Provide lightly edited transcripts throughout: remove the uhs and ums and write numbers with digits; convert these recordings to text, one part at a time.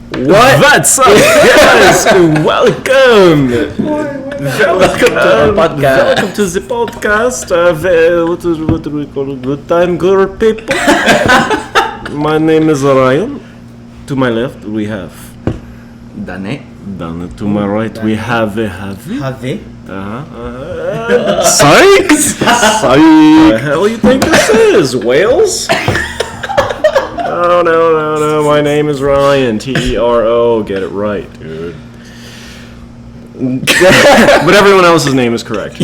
What? What's up, guys? Welcome. Welcome to the podcast. Welcome to the podcast. What do we call it? Good time, good people. My name is Ryan. To my left, we have Dane. To my right, we have Javi. Sykes. What the hell you think this is? Wales? No. My name is Ryan. Tero. Get it right, dude. But everyone else's name is correct.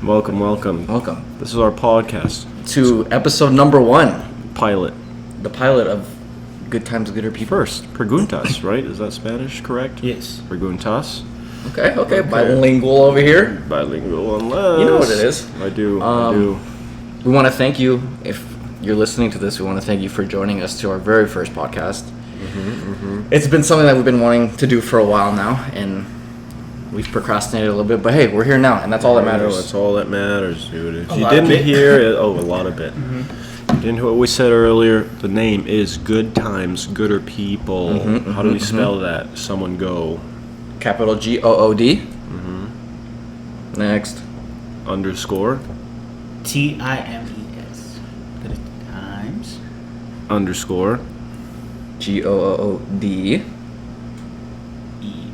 Welcome. This is our podcast. To episode number 1. Pilot. The pilot of Good Times, Gooder People. First, preguntas, right? Is that Spanish correct? Yes. Preguntas. Okay. Bilingual over here. Bilingual unless... You know what it is. I do. We want to thank you. If you're listening to this, we want to thank you for joining us to our very first podcast. It's been something that we've been wanting to do for a while now, and we've procrastinated a little bit, but hey, we're here now, and that's all that matters. That's all that matters, dude. If you didn't hear it, a lot of it. You didn't hear what we said earlier, the name is Good Times, Gooder People. How do we spell that? Someone go. Capital G-O-O-D. Next. Underscore. Times. Good times. Underscore. G-O-O-D.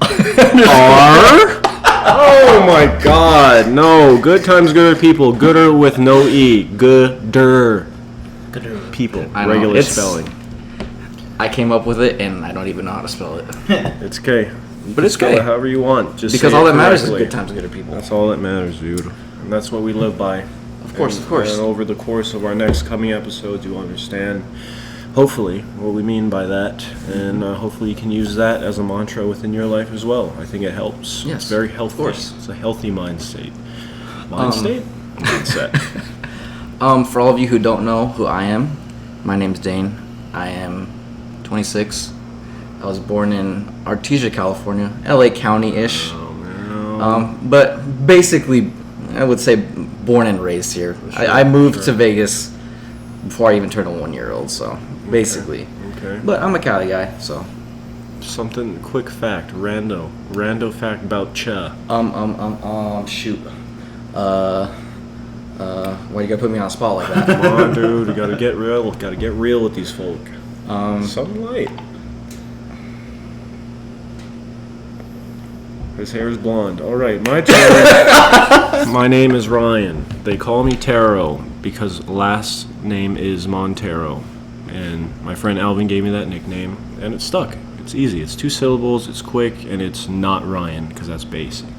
R. Oh my God! No, Good Times, Gooder People. Gooder with no e. Gooder people. I know, Regular spelling. I came up with it, and I don't even know how to spell it. It's okay. But it's Spell okay. it however you want. Just Because say all it that matters is correctly. Good Times, Gooder People. That's all that matters, dude. And that's what we live by. Of course. And over the course of our next coming episodes, you'll understand, hopefully, what we mean by that. And hopefully you can use that as a mantra within your life as well. I think it helps. Yes, It's very healthy. of course. It's a healthy mind state. Mindset? For all of you who don't know who I am, my name's Dane. I am 26. I was born in Artesia, California, LA County-ish. But basically, I would say born and raised here. Sure, I moved to Vegas before I even turned a 1-year-old, so basically. Okay. But I'm a Cali guy, so. Something, quick fact, rando fact about Cha. Shoot. Why you gotta put me on a spot like that? Come on, dude, you gotta get real. Gotta get real with these folk. Something light. His hair is blonde. All right, my turn. My name is Ryan. They call me Taro because last name is Montero, and my friend Alvin gave me that nickname, and it stuck. It's easy. It's 2 syllables. It's quick, and it's not Ryan because that's basic.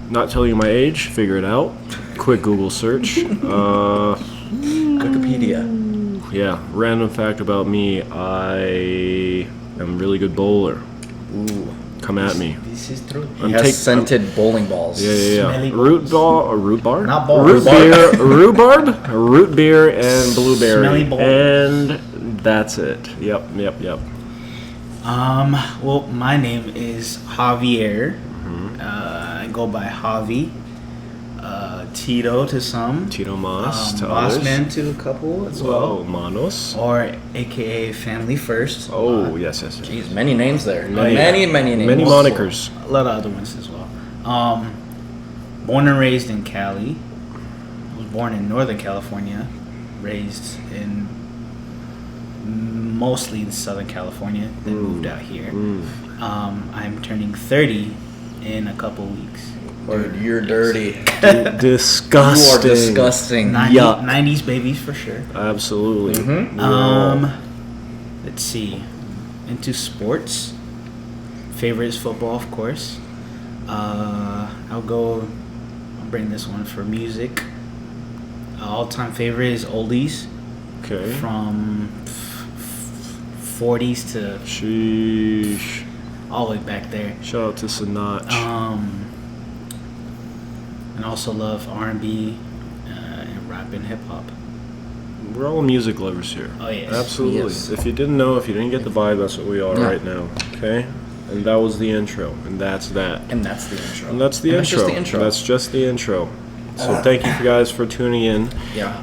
Not telling you my age. Figure it out. Quick Google search. Wikipedia. Yeah. Random fact about me. I am a really good bowler. Ooh. Come at me. This is true. He has scented bowling balls. Yeah. Smelly Root balls. bar? Not balls. Root beer, rhubarb, root beer, and blueberry. Smelly balls. And that's it. Yep. Well, my name is Javier. I go by Javi. Tito to some. Tito Mas to others. Bossman to a couple as Whoa, well. Manos. Or AKA Family First. Oh, yes. Jeez, many names there. Many Many names. Many monikers. A lot of other ones as well. Born and raised in Cali. I was born in Northern California. Raised in mostly in Southern California. Then moved out here. I'm turning 30 in a couple weeks. Dude, you're dirty. Disgusting. You are disgusting. 90s babies for sure. Absolutely. Let's see. Into sports. Favorite is football, of course. I'll bring this one for music. All-time favorite is oldies. Okay. From 40s to Sheesh. all the way back there. Shout out to Sinach. And also love R&B and rap and hip hop. We're all music lovers here. Oh yes. Absolutely. Yes. If you didn't know, if you didn't get the vibe, that's what we are Yeah. right now. Okay? And that was the intro. And that's that. And that's the intro. And that's the And intro. That's just the intro. That's just the intro. So thank you guys for tuning in. Yeah.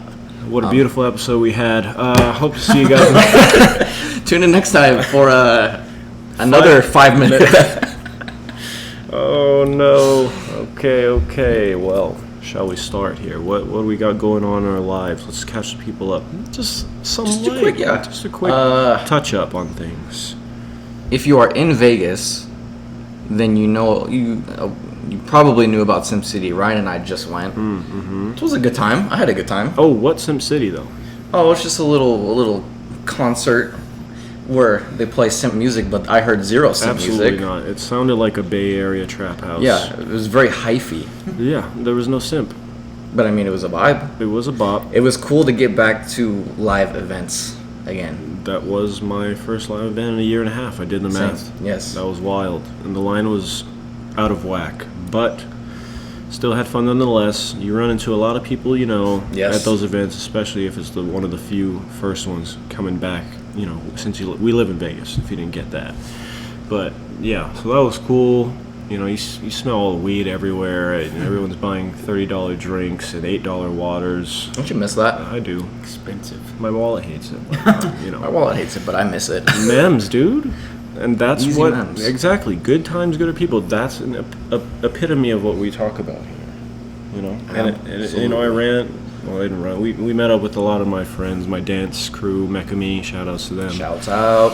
What a beautiful episode we had. Hope to see you guys. Tune in next time for another 5 minute. Oh no. Okay. Well, shall we start here? What do we got going on in our lives? Let's catch the people up. Just a quick touch up on things. If you are in Vegas, then you probably knew about SimCity. Ryan and I just went. It was a good time. I had a good time. Oh, what SimCity though? Oh, it's just a little concert where they play simp music, but I heard zero simp Absolutely music. not. It sounded like a Bay Area trap house. Yeah, it was very hyphy. Yeah, there was no simp. But I mean, it was a vibe. It was a bop. It was cool to get back to live events again. That was my first live event in a year and a half. I did the math. Same. Yes. That was wild. And the line was out of whack. But still had fun nonetheless. You run into a lot of people, Yes. at those events, especially if it's one of the few first ones coming back, since we live in Vegas, if you didn't get that. But, yeah, so that was cool. You smell all the weed everywhere, and everyone's buying $30 drinks and $8 waters. Don't you miss that? I do. Expensive. My wallet hates it. But, My wallet hates it, but I miss it. Mems, dude. And that's Easy what mems. exactly good times, good people. That's an epitome of what we talk about here. And I ran. Well, I didn't run. We met up with a lot of my friends, my dance crew, Mekami. Shout outs to them. Shouts out.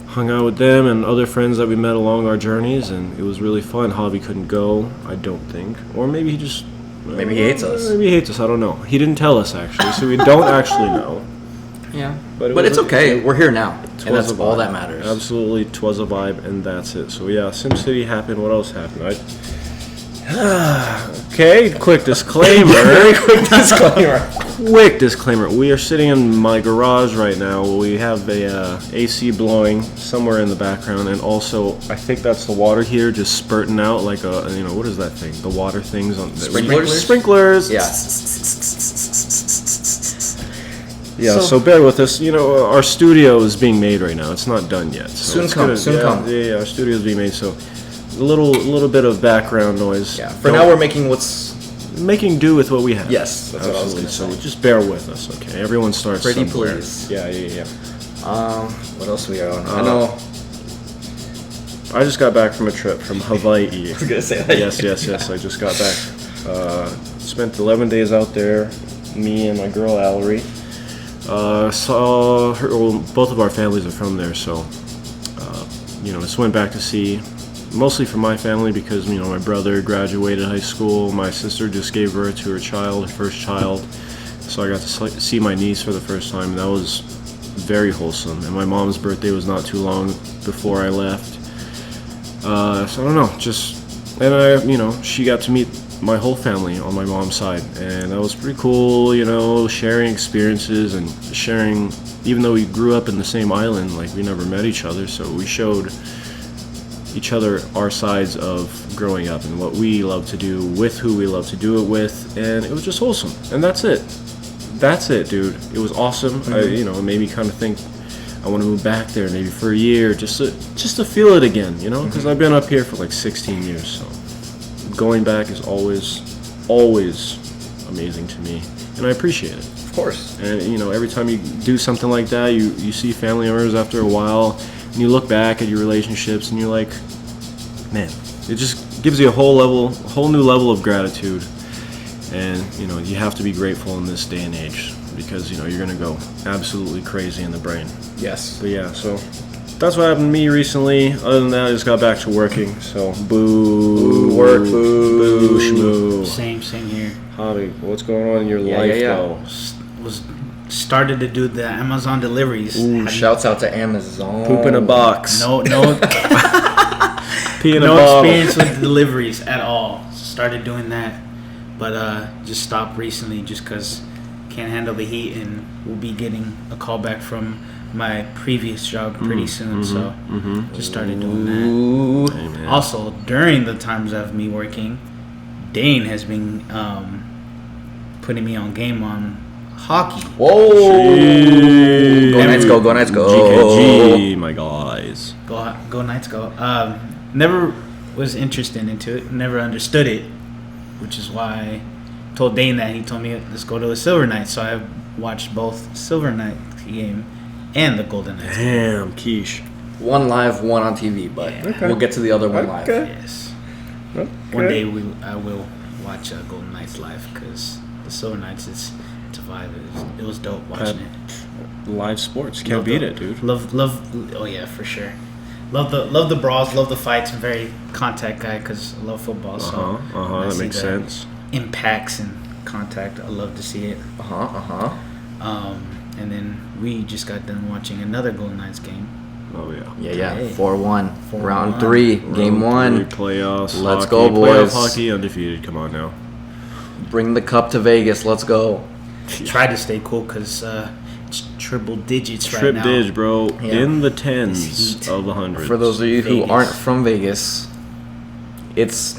Hung out with them and other friends that we met along our journeys, and it was really fun. Javi couldn't go, I don't think, or maybe he just. Maybe he hates us. Maybe he hates us. I don't know. He didn't tell us actually, so we don't actually know. Yeah. But But it's okay. We're here now. And was that's a all vibe. that matters. Absolutely, 'twas a vibe, and that's it. So yeah, SimCity happened. What else happened? Okay, quick disclaimer. Very quick disclaimer. Quick disclaimer. We are sitting in my garage right now. We have a AC blowing somewhere in the background, and also I think that's the water here just spurting out like what is that thing? The water things on Sprinklers? Sprinklers. Yeah. Yeah, so bear with us. Our studio is being made right now. It's not done yet. So Soon it's come, gonna- soon yeah, come. Yeah, our studio is being made. So a little bit of background noise. Yeah. For now, we're making what's making do with what we have. Yes, that's what I was Absolutely. gonna So just bear with us, okay? Everyone starts Pretty somewhere. please. Yeah. What else we got on? I know. I just got back from a trip from Hawaii. I was gonna say that. Yes. I just got back. Spent 11 days out there. Me and my girl Allery. Saw her. Well, both of our families are from there, so just went back to see. Mostly for my family because my brother graduated high school. My sister just gave birth to her first child. So I got to see my niece for the first time. And that was very wholesome. And my mom's birthday was not too long before I left. So I don't know. She got to meet my whole family on my mom's side, and that was pretty cool. Sharing experiences and sharing. Even though we grew up in the same island, like we never met each other, so we showed each other our sides of growing up and what we love to do with who we love to do it with, and it was just wholesome. And that's it, dude. It was awesome. Mm-hmm. It made me kind of think I want to move back there maybe for a year just to feel it again, because I've been up here for like 16 years, so going back is always amazing to me, and I appreciate it. Of course. And every time you do something like that, you see family members after a while, and you look back at your relationships, and you're like, man, it just gives you a whole new level of gratitude. And you have to be grateful in this day and age because you're gonna go absolutely crazy in the brain. Yes. But yeah, so that's what happened to me recently. Other than that, I just got back to working. So boo, Work, boo. Shmoo. Same here. Javi, what's going on in your life though? Started to do the Amazon deliveries. Ooh, shouts out to Amazon. Poop in a box. No Pee in a no bottle. experience with deliveries at all. Started doing that, but just stopped recently just because can't handle the heat, and we'll be getting a call back from my previous job pretty soon. So just started doing that. Ooh. Amen. Also, during the times of me working, Dane has been putting me on game on hockey. Whoa. Jeez. Go Knights, go. GTGP, my guys. Go Knights, go. Never was interested into it. Never understood it, which is why I told Dane that. He told me, let's go to a Silver Knight. So I watched both Silver Knight game and the Golden Knights. Damn, quiche. One live, one on TV, but we'll get to the other one live. Yes. Okay. One day I will watch Golden Knights live because the Silver Knights it's a vibe. It was dope watching it. Live sports, can't beat it, dude. Love. Oh yeah, for sure. Love the brawls, love the fights. I'm a very contact guy because I love football. So when I that see makes the sense. Impacts and contact, I love to see it. And then we just got done watching another Golden Knights game. Oh yeah. Yeah. Hey. 4-1. 4-1. Round 3, game 1. Playoffs. Let's hockey, go, boys. Playoff hockey, undefeated. Come on now. Bring the cup to Vegas. Let's go. Try to stay cool because it's triple digits right Trip now. dig, bro. Yeah. In the This tens heat. of the hundreds. For those of you who Vegas. aren't from Vegas, it's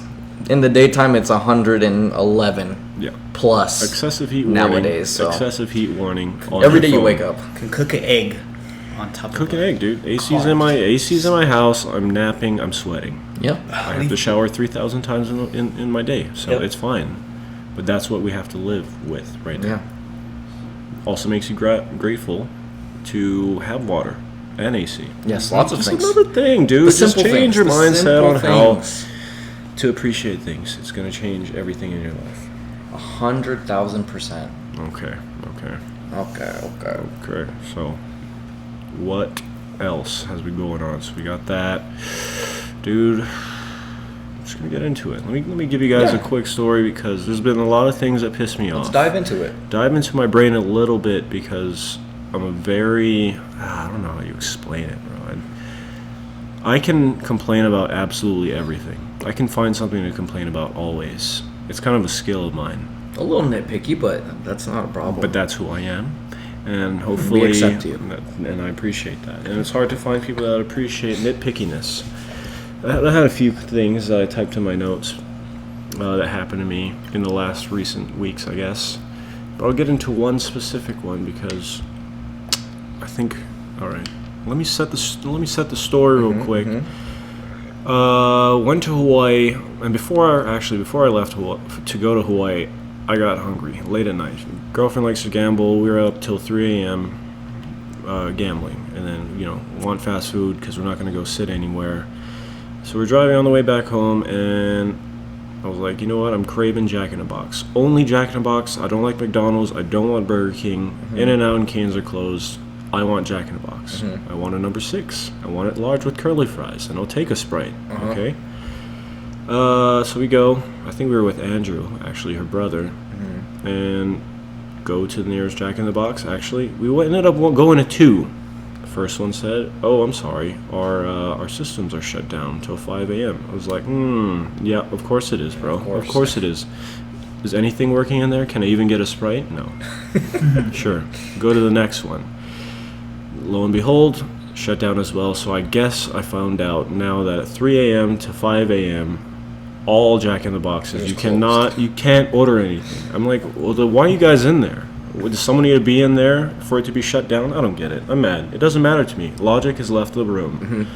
in the daytime. It's 111 Yeah. plus. Excessive heat Nowadays, warning. so. Excessive heat warning. On Every your day you phone. wake up. Can cook an egg on top Cook of an it. egg, dude. AC's in my house. I'm napping. I'm sweating. Yep. I have to shower 3,000 times in my day, so Yep. it's fine. But that's what we have to live with right now. Yeah. Also makes you grateful to have water and AC. Yes, lots of Just things. another thing, dude. The Just simple change things, your the mindset simple on how things. to appreciate things. It's going to change everything in your life. 100,000%. Okay. Okay. So, what else has been going on? So we got that, dude. I'm just gonna get into it. Let me give you guys a quick story because there's been a lot of things that piss me off. Let's dive into it. Dive into my brain a little bit because I'm a very I don't know how you explain it, bro. I can complain about absolutely everything. I can find something to complain about always. It's kind of a skill of mine. A little nitpicky, but that's not a problem. But that's who I am, and hopefully, accept you. and I appreciate that. And it's hard to find people that appreciate nitpickiness. I had a few things that I typed in my notes that happened to me in the last recent weeks, I guess. But I'll get into one specific one because I think. All right, let me set the story real quick. Went to Hawaii, and before I left to go to Hawaii, I got hungry late at night. Girlfriend likes to gamble. We were up till 3 a.m. Gambling, and then want fast food because we're not going to go sit anywhere. So we're driving on the way back home, and I was like, you know what? I'm craving Jack in the Box. Only Jack in the Box. I don't like McDonald's. I don't want Burger King. In-N-Out and Cane's are closed. I want Jack in the Box. I want a number 6. I want it large with curly fries, and I'll take a Sprite. Okay. So we go. I think we were with Andrew, actually, her brother, and go to the nearest Jack in the Box. Actually, we ended up going to 2. The first one said, "Oh, I'm sorry, our systems are shut down till 5 a.m." I was like, yeah, of course it is, bro. Of course it is. Is anything working in there? Can I even get a Sprite? No. Sure. Go to the next one. Lo and behold, shut down as well. So I guess I found out now that at 3 a.m. to 5 a.m., all Jack in the Boxes, you can't order anything. I'm like, well, why are you guys in there? Does someone need to be in there for it to be shut down? I don't get it. I'm mad. It doesn't matter to me. Logic has left the room.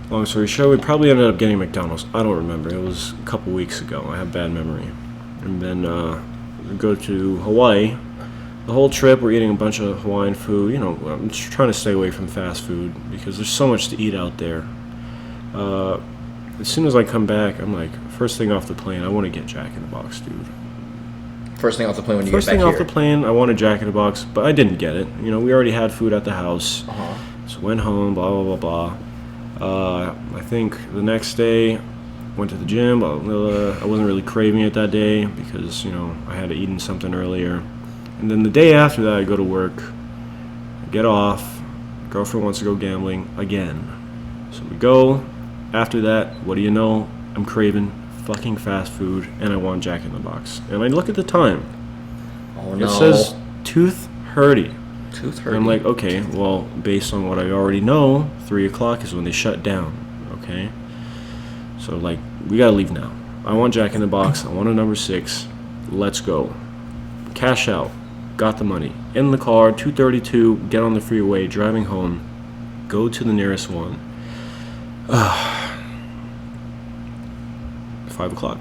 Long story short, we probably ended up getting McDonald's. I don't remember. It was a couple weeks ago. I have bad memory. And then we go to Hawaii. The whole trip, we're eating a bunch of Hawaiian food. I'm just trying to stay away from fast food because there's so much to eat out there. As soon as I come back, I'm like, first thing off the plane, I want to get Jack in the Box, dude. First thing off the plane when you First get back thing off here. the plane, I wanted Jack in the Box, but I didn't get it. We already had food at the house. So went home, blah, blah, blah, blah. I think the next day, went to the gym. I wasn't really craving it that day because, I had eaten something earlier. And then the day after that, I go to work, I get off, girlfriend wants to go gambling again. So we go. After that, what do you know? I'm craving fucking fast food, and I want Jack in the Box. And I look at the time. Oh no. It says 2:30. 2:30. And I'm like, okay, well, based on what I already know, 3 o'clock is when they shut down. Okay? So, we gotta leave now. I want Jack in the Box. I want a number 6. Let's go. Cash out. Got the money. In the car, 2:32, get on the freeway, driving home, go to the nearest one. 5 o'clock.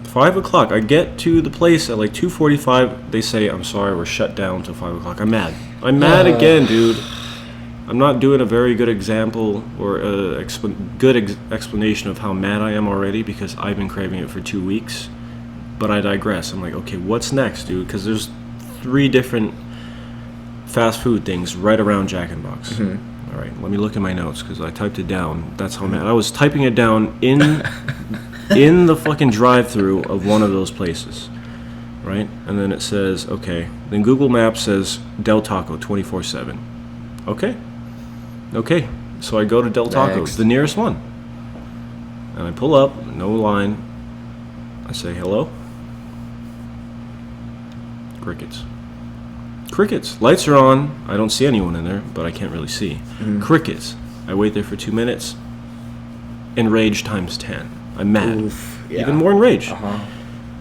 5 o'clock. I get to the place at 2:45. They say, I'm sorry, we're shut down till 5 o'clock. I'm mad. I'm mad again, dude. I'm not doing a very good example or explanation of how mad I am already because I've been craving it for 2 weeks. But I digress. I'm like, okay, what's next, dude? Because there's 3 different fast food things right around Jack in the Box. Mm-hmm. All right, let me look at my notes because I typed it down. That's how mad I was typing it down in the fucking drive-through of one of those places, right? And then it says, okay. Then Google Maps says Del Taco 24/7. Okay. So I go to Del Taco's, the nearest one, and I pull up, no line. I say hello. Crickets. Lights are on. I don't see anyone in there, but I can't really see. Crickets. I wait there for 2 minutes. Enrage times 10. I'm mad. Oof, yeah. Even more enraged.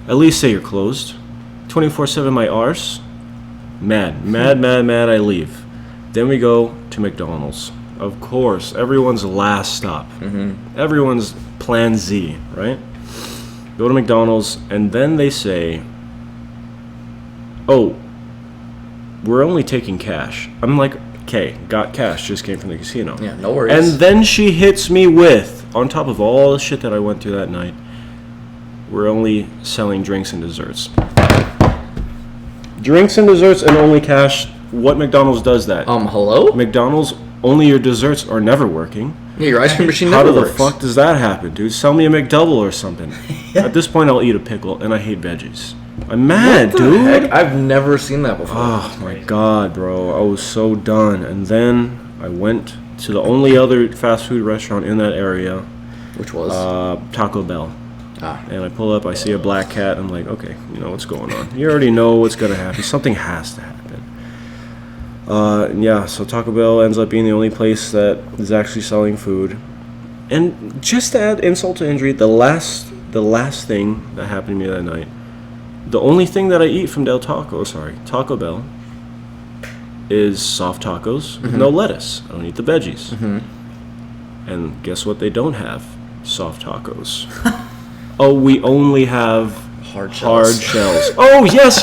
At least say you're closed. 24/7 my arse. Mad. I leave. Then we go to McDonald's. Of course, everyone's last stop. Everyone's plan Z, right? Go to McDonald's, and then they say, oh, we're only taking cash. I'm like, okay, got cash, just came from the casino. Yeah, no worries. And then she hits me with, on top of all the shit that I went through that night, we're only selling drinks and desserts. Drinks and desserts and only cash. What McDonald's does that? Hello? McDonald's, only your desserts are never working. Yeah, your ice cream machine How never the works. fuck does that happen, dude? Sell me a McDouble or something. At this point, I'll eat a pickle, and I hate veggies. I'm mad, dude. Heck? I've never seen that before. Oh my god, bro. I was so done. And then I went to the only other fast food restaurant in that area, Which was? Taco Bell. And I pull up, I see a black cat. I'm like, okay, you know what's going on. You already know what's going to happen. Something has to happen. Yeah, so Taco Bell ends up being the only place that is actually selling food. And just to add insult to injury, the last thing that happened to me that night, the only thing that I eat from Taco Bell, is soft tacos with no lettuce. I don't eat the veggies. And guess what they don't have? Soft tacos. Oh, we only have Hard shells. Oh, yes,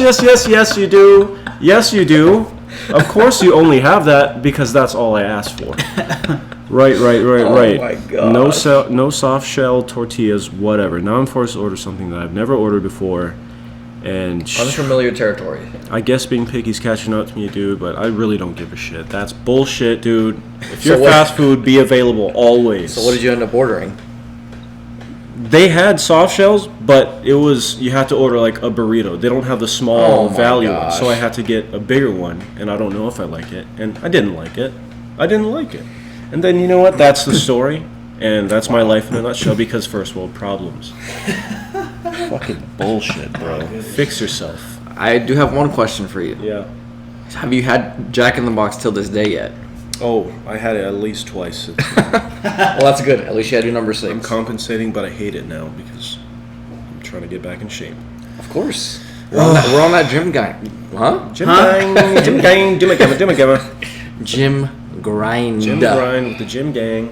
you do. Yes, you do. Of course you only have that because that's all I asked for. Right. Oh my God. No soft shell tortillas, whatever. Now I'm forced to order something that I've never ordered before. And Unfamiliar territory. I guess being picky's catching up to me, dude, but I really don't give a shit. That's bullshit, dude. If you're fast food, be available always. So what did you end up ordering? They had soft shells, but it was, you had to order like a burrito. They don't have the small value one, so I had to get a bigger one, and I don't know if I like it. And I didn't like it. And then, you know what? That's the story, and that's my life in a nutshell, because first world problems. Fucking bullshit, bro. Fix yourself. I do have one question for you. Yeah. Have you had Jack in the Box till this day yet? Oh, I had it at least twice. Well, that's good. At least you had your number 6. I'm compensating, but I hate it now because I'm trying to get back in shape. Of course. We're on that gym guy. Huh? Gym gang, gym grind with the gym gang.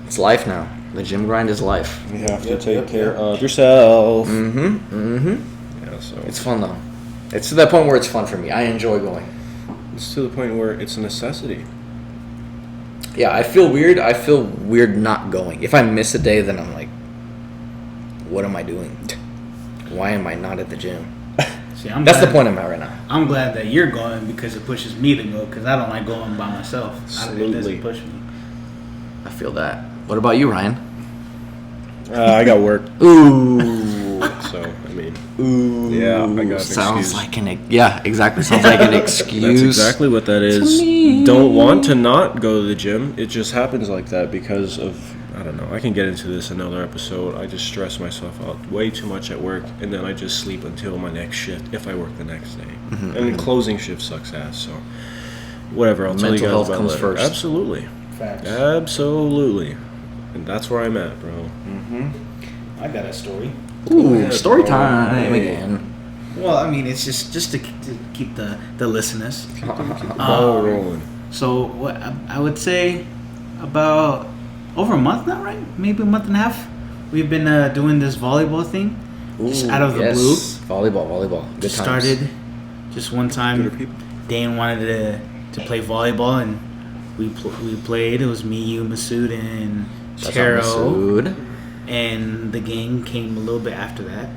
It's life now. The gym grind is life. You have to take care of yourself. Yeah, so it's fun though. It's to that point where it's fun for me. I enjoy going. It's to the point where it's a necessity. Yeah, I feel weird. I feel weird not going. If I miss a day, then I'm like, what am I doing? Why am I not at the gym? See, That's the point I'm at right now. I'm glad that you're going because it pushes me to go, because I don't like going by myself. It doesn't push me. I feel that. What about you, Ryan? I got work. Ooh. So, I mean. Ooh. Yeah, I got an Sounds excuse. like yeah, exactly. Sounds like an excuse. That's exactly what that is. Don't want to not go to the gym. It just happens like that because of, I don't know. I can get into this another episode. I just stress myself out way too much at work, and then I just sleep until my next shift if I work the next day. And closing shift sucks ass. So, whatever. I'll tell you guys Mental health about comes later. first. Absolutely. Facts. Absolutely. And that's where I'm at, bro. I got a story. Ooh, story time again. Well, I mean, it's just to keep the listeners. Ball rolling. So what I would say about over a month now, right? Maybe a month and a half. We've been doing this volleyball thing, just out of the blue. Volleyball. Good times. Started just one time. Dane wanted to play volleyball, and We played. It was me, you, Masood, and That's Taro. Masood. And the game came a little bit after that.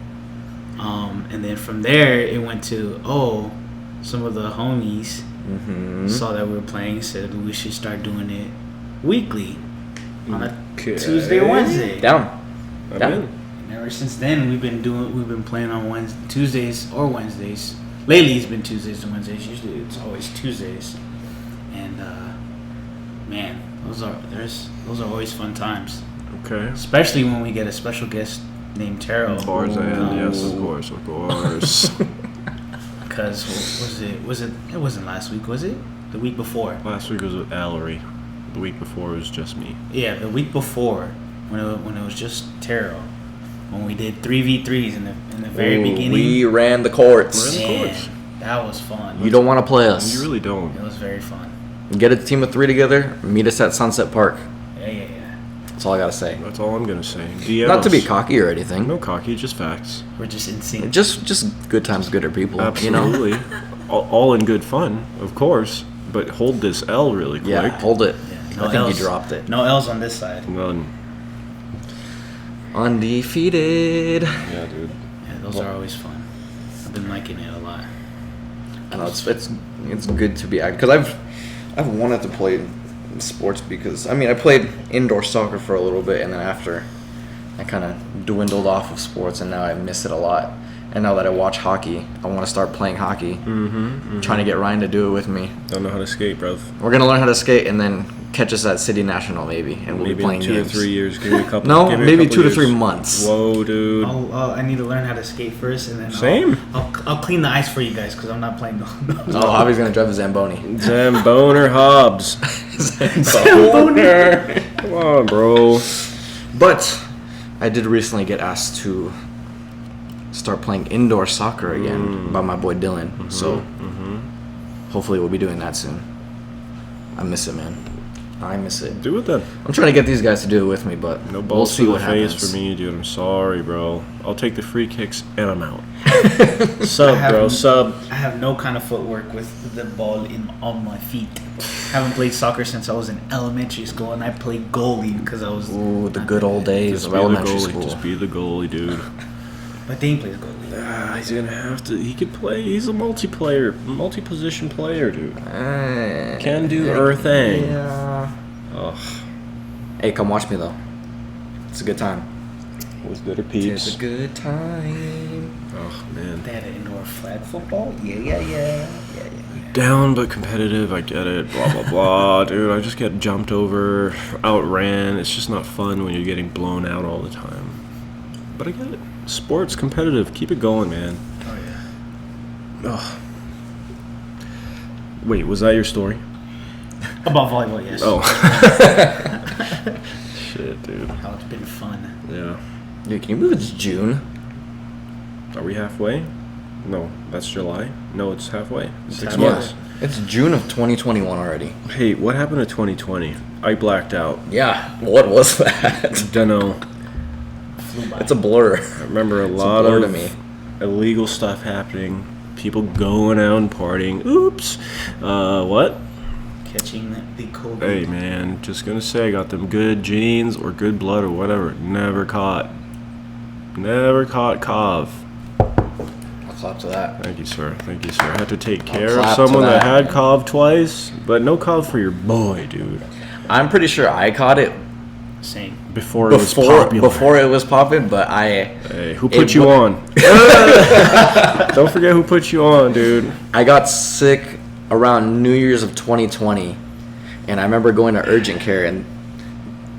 And then from there, it went to, some of the homies saw that we were playing, said we should start doing it weekly on a Tuesday or Wednesday. Down. I'm in. And ever since then, we've been playing on Tuesdays or Wednesdays. Lately, it's been Tuesdays and Wednesdays. Usually, it's always Tuesdays. And man, those are always fun times. Okay. Especially when we get a special guest named Taro. Tarzan, yes, of course. Because it wasn't last week, was it? The week before. Last week was with Allery. The week before was just me. Yeah, the week before when it was just Taro. When we did 3v3s in the very beginning. We ran the courts. Man, that was fun. You don't want to play us. You really don't. It was very fun. Get a team of 3 together. Meet us at Sunset Park. Yeah. That's all I gotta say. That's all I'm gonna say. DM Not to be us. cocky or anything. No cocky, just facts. We're just insane. Just good times, gooder people. Absolutely. You know? all in good fun, of course. But hold this L really quick. Yeah, hold it. Yeah, I think you dropped it. No L's on this side. None. Undefeated. Yeah, dude. Yeah, those are always fun. I've been liking it a lot. I know it's good to be active because I've wanted to play sports because I played indoor soccer for a little bit, and then after I kind of dwindled off of sports, and now I miss it a lot. And now that I watch hockey, I want to start playing hockey. Trying to get Ryan to do it with me. Don't know how to skate, bro. We're gonna learn how to skate, and then catch us at City National maybe, and we'll be Maybe playing in 2 games. to 3 years. Give me a couple. No, give me a maybe couple 2 to 3 years. months. Whoa, dude. I need to learn how to skate first, and then Same. I'll clean the ice for you guys because I'm not playing those. Oh, Javi's gonna drive the Zamboni. Zamboner Hobbs. Zamboni. Come on, bro. But I did recently get asked to start playing indoor soccer again by my boy Dylan. So hopefully we'll be doing that soon. I miss it, man. I miss it. Do it then. I'm trying to get these guys to do it with me, but No we'll balls see to what the face happens. for me, dude. I'm sorry, bro. I'll take the free kicks and I'm out. Sub, bro. Sub. I have no kind of footwork with the ball on my feet. Haven't played soccer since I was in elementary school, and I played goalie because I was. Ooh, the good old days Just of be the elementary goalie. school. Just be the goalie, dude. But Dane plays goalie. He's gonna have to. He could play. He's a multi-position player, dude. Can do her thing. Yeah. Ugh. Hey, come watch me though. It's a good time. With bitter It's peeps. a good time. Oh man. They had an indoor flag football. Yeah. Down but competitive. I get it. Blah blah blah, dude. I just get jumped over, outran. It's just not fun when you're getting blown out all the time. But I get it. Sports competitive. Keep it going, man. Oh yeah. Ugh. Wait, was that your story? About volleyball, yes. Oh. Shit, dude. How it's been fun. Yeah. Dude, can you believe it's June? Are we halfway? No, that's July. No, it's halfway. It's 6 halfway. months. It's June of 2021 already. Hey, what happened to 2020? I blacked out. Yeah. What was that? Dunno. Flew by. It's a blur. I remember a It's lot a blur of to me. illegal stuff happening. People going out and partying. Oops. What? Catching the COVID. Hey, man. Just gonna say I got them good genes or good blood or whatever. Never caught COV. I'll clap to that. Thank you, sir. Thank you, sir. I had to take care clap of to someone that that. had COV twice, but no COV for your boy, dude. I'm pretty sure I caught it Same. Before it was popular. before it was popping, but Hey, who put it you wa- on? Don't forget who put you on, dude. I got sick around New Year's of 2020, and I remember going to urgent care, and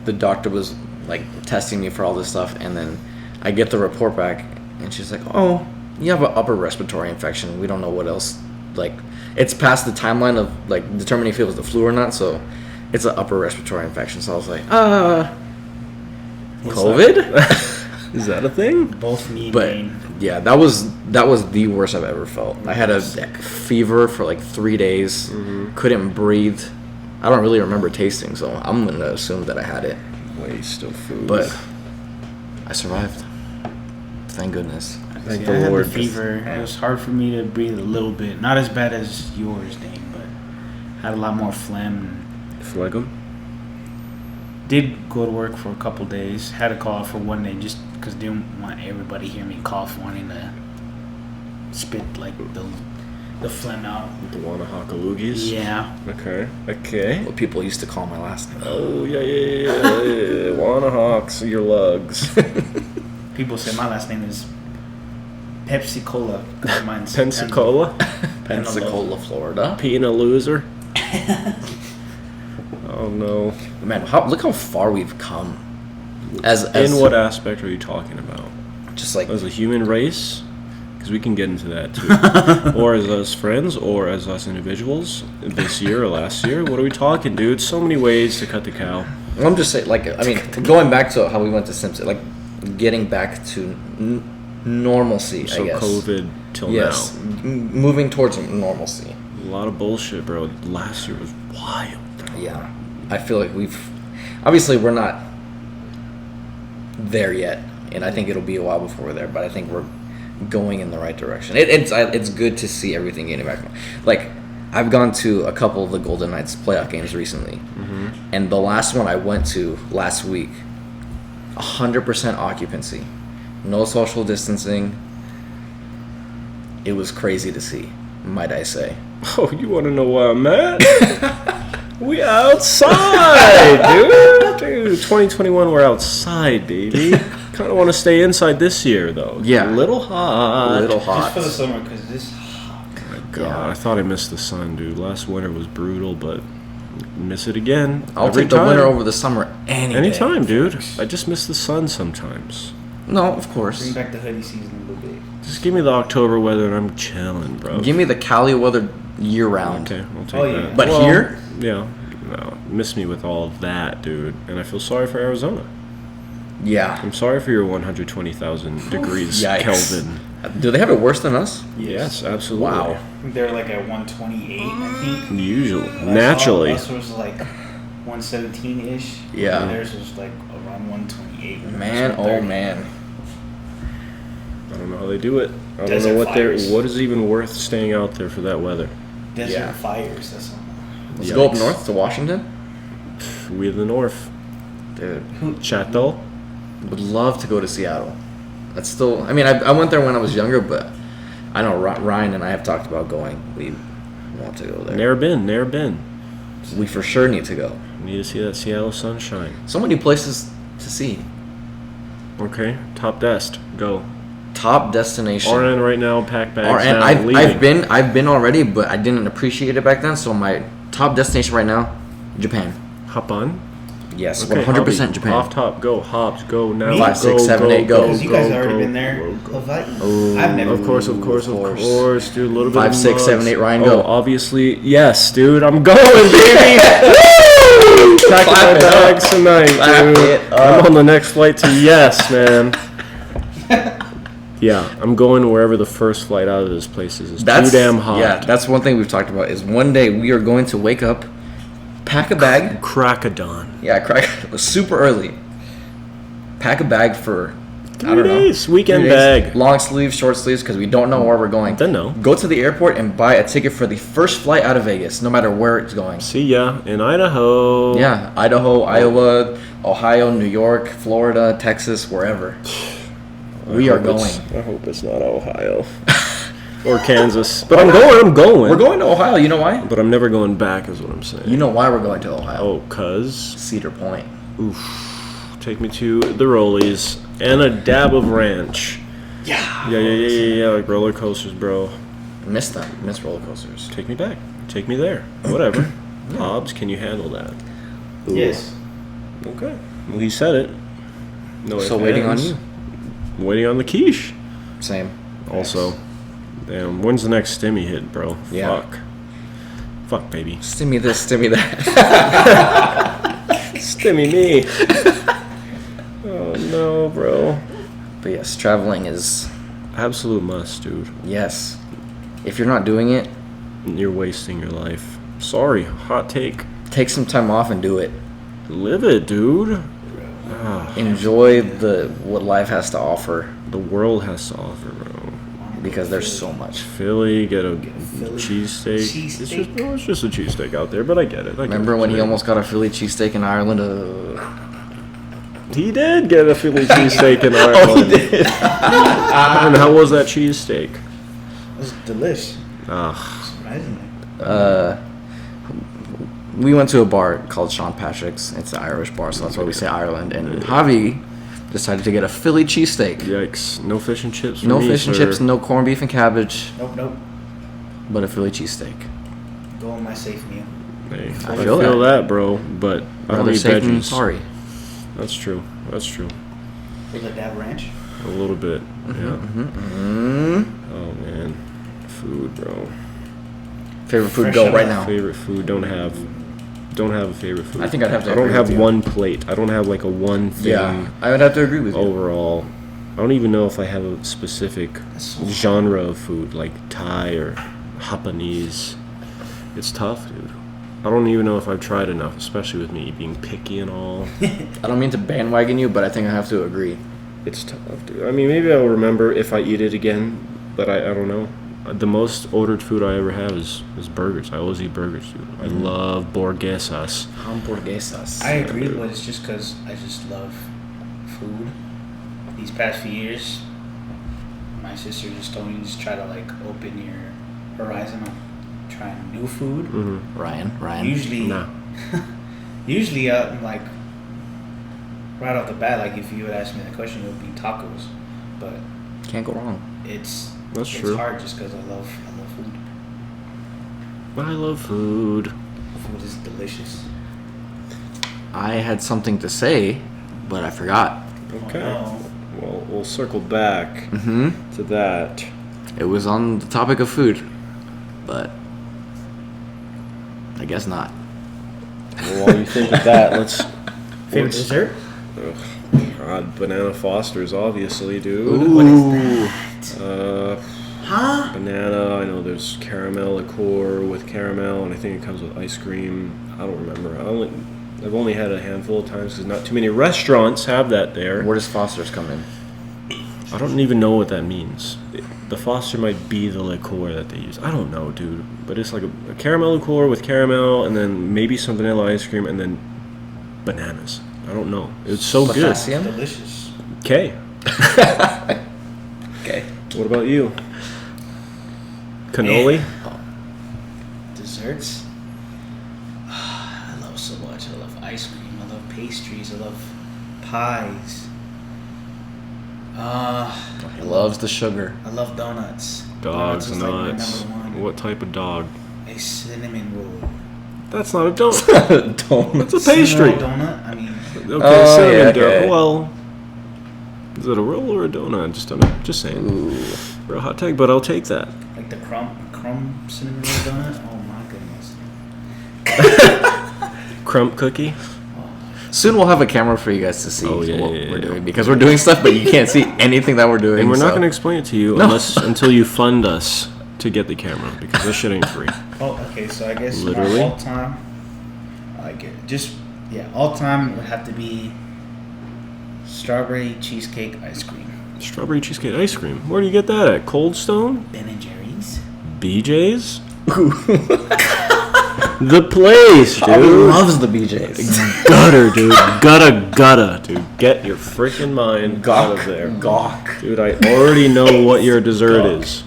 the doctor was like testing me for all this stuff, and then I get the report back, and she's like, "Oh, you have an upper respiratory infection. We don't know what else. Like, it's past the timeline of like determining if it was the flu or not, so it's an upper respiratory infection." So I was like, COVID? Is that a thing? Both me and But Dane. yeah, that was the worst I've ever felt. I had a fever for like 3 days, couldn't breathe. I don't really remember tasting, so I'm gonna assume that I had it. Waste of food. But I survived. Thank goodness. Thank See, the I had Lord. the fever. It was hard for me to breathe a little bit. Not as bad as yours, Dane, but had a lot more phlegm. Phlegm? Did go to work for a couple days. Had a call for one day just because didn't want everybody to hear me cough, wanting to spit like the phlegm out. The Wahinehookae. Yeah. Okay. What people used to call my last name. Oh, yeah. Wanahawks, your lugs. People say my last name is Pepsi Cola. Mine's Pensacola? Pensacola, Florida. Being a loser? Oh, no. Man, look how far we've come. As In what aspect are you talking about? Just like As a human race? Because we can get into that too. Or as us friends, or as us individuals, this year or last year. What are we talking, dude? So many ways to cut the cow. I'm just saying, like, I mean, going back to how we went to Simpson, like, getting back to normalcy, So I guess. COVID till Yes, now. moving towards normalcy. A lot of bullshit, bro. Last year was wild. Yeah, I feel like obviously we're not there yet, and I think it'll be a while before we're there, but I think we're going in the right direction. It's good to see everything getting back. Like, I've gone to a couple of the Golden Knights playoff games recently, and the last one I went to last week, 100% occupancy, no social distancing. It was crazy to see, might I say. Oh, you want to know where I'm at? We outside, dude. 2021, we're outside, baby. Kind of want to stay inside this year, though. Yeah. A little hot. Just for the summer because this. God, I thought I missed the sun, dude. Last winter was brutal, but miss it again. I'll every take the time. winter over the summer any day. Anytime, dude. I just miss the sun sometimes. No, of course. Bring back the hoodie season a little bit. Just give me the October weather and I'm chilling, bro. Give me the Cali weather year round. Okay, I'll take Oh, yeah. that. But here? Yeah. No, miss me with all of that, dude. And I feel sorry for Arizona. Yeah. I'm sorry for your 120,000 degrees Yikes. Kelvin. Do they have it worse than us? Yes, absolutely. Wow. I think they're like at 128, I think. Usually. Last Naturally. Us was like 117-ish. Yeah. And theirs was like around 128. Man, oh 130. man. I don't know how they do it. I don't Desert know what fires. what is even worth staying out there for that weather. Desert Yeah. fires, that's all. Let's go up Yikes. north to Washington. We in the north. Dude, Chateau. would love to go to Seattle. That's still, I mean, I went there when I was younger, but I know Ryan and I have talked about going. We want to go there. Never been. We for sure need to go. Need to see that Seattle sunshine. So many places to see. Okay, top desk. Go. Top destination. RN right now, pack bags RN, down, leaving. I've been already, but I didn't appreciate it back then. So my top destination right now, Japan. Hop on. Yes, Okay, 100% Hobby. Japan. Off top, go. Hobbs, go now. Me? 5, 6, 7, 8, go. Because you guys have already been there. Hawaii. I've never. Of course, dude. A little bit 5, of 6, 7, 8, Ryan, oh, go. obviously, yes, dude. I'm going, baby. Woo! Packing my Clap it up. bags tonight, Clap dude. it up. I'm on the next flight to yes, man. Yeah, I'm going wherever the first flight out of this place is. It's too damn hot. Yeah, that's one thing we've talked about is one day we are going to wake up, pack a bag. Crack a dawn. Yeah, crack super early. Pack a bag for 3 days. Weekend 3 days. bag. Long sleeves, short sleeves, because we don't know where we're going. Then no. Go to the airport and buy a ticket for the first flight out of Vegas, no matter where it's going. See ya in Idaho. Yeah, Idaho, Iowa, Ohio, New York, Florida, Texas, wherever. We are going. I hope it's not Ohio or Kansas, but I'm going. We're going to Ohio. You know why? But I'm never going back, is what I'm saying. You know why we're going to Ohio? Oh, cuz. Cedar Point. Oof. Take me to the Rollies and a dab of ranch. Yeah. Yeah. Like roller coasters, bro. Miss them. Miss roller coasters. Take me back. Take me there. Whatever. Hobbs, can you handle that? Yes. Okay. Well, he said it. No So ifs, waiting on ands. you. Waiting on the quiche. Same. Also, damn, when's the next stimmy hit, bro? Yeah. Fuck, baby. Stimmy this, stimmy that. Stimmy me. Oh, no, bro. But yes, traveling is, Absolute must, dude. yes. If you're not doing it, You're wasting your life. Sorry, hot take. take some time off and do it. Live it, dude. Enjoy what life has to offer. The world has to offer, bro. because there's so much. Philly, get a Philly cheesesteak. cheesesteak. It's just a cheesesteak out there, but I get it. Remember when he almost got a Philly cheesesteak in Ireland? He did get a Philly cheesesteak in Ireland. Oh, he did. And how was that cheesesteak? It was delish. Ah, Surprisingly. We went to a bar called Sean Patrick's. It's an Irish bar, so that's why we say Ireland. And Javi decided to get a Philly cheesesteak. yikes! No fish and chips. For No me, fish and sir. chips, no corned beef and cabbage, Nope. but a Philly cheesesteak. Go on my safe meal. Hey, I I feel feel that. that, bro. But I don't Rather eat safe than veggies. sorry. That's true. Was it Dab Ranch? A little bit. Yeah. Mm. Oh man, food, bro. Favorite food, Fresh go out right of now. Favorite food. Don't have a favorite food. I think I'd have to I don't agree have with you. one plate. I don't have like a one thing. Yeah, I would have to agree with you. Overall, I don't even know if I have a specific That's so genre of food like Thai or Japanese. It's tough, dude. I don't even know if I've tried enough, especially with me being picky and all. I don't mean to bandwagon you, but I think I have to agree. It's tough, dude. I mean, maybe I'll remember if I eat it again, but I don't know. The most ordered food I ever have is burgers. I always eat burgers, dude. I love hamburguesas. Hamburguesas. I agree, but it's just because I just love food. These past few years, my sister just told me just try to like open your horizon on trying new food. Mm-hmm. Ryan. Usually, Nah. usually, like right off the bat, like if you would ask me the question, it would be tacos. But Can't go wrong. That's it's true. hard just because I love food. I love food. Food is delicious. I had something to say, but I forgot. Okay. Oh, Well, we'll circle back Mm-hmm. to that. It was on the topic of food, but I guess not. Well, while you think of that, let's. favorite let's- dessert? Ugh, God, banana Fosters, obviously, dude. Ooh. Huh? Banana. I know there's caramel liqueur with caramel, and I think it comes with ice cream. I don't remember. I've only had it a handful of times because not too many restaurants have that there. Where does Foster's come in? I don't even know what that means. The Foster might be the liqueur that they use. I don't know, dude. But it's like a caramel liqueur with caramel, and then maybe some vanilla ice cream, and then bananas. I don't know. It's so good. Potassium? Delicious. Okay. Okay. What about you? Cannoli? Desserts? I love so much. I love ice cream. I love pastries. I love pies. He loves the sugar. I love donuts. Dogs, Donuts is like my nuts. number one. What type of dog? A cinnamon roll. That's not a donut. Donuts. It's a pastry. Cinnamon roll donut? I mean, Okay, Oh, cinnamon yeah, dough. okay. Well, is it a roll or a donut? Just saying. Ooh. For a hot take, but I'll take that. like the crumb cinnamon roll donut. Oh my goodness. Crump cookie. Soon we'll have a camera for you guys to see Oh, yeah, what yeah, we're yeah. doing because we're doing stuff, but you can't see anything that we're doing. And we're not so- going to explain it to you No. until you fund us to get the camera because this shit ain't free. Oh, okay. So I guess Literally? my all time, I like it. All time would have to be strawberry cheesecake ice cream. Strawberry cheesecake ice cream. Where do you get that at? Cold Stone? Ben and Jerry's. BJ's? The place, Javi dude. loves the BJ's. Gutter, dude. Gutta, dude. Get your freaking mind out of there. Gawk. Dude, I already know what your dessert is.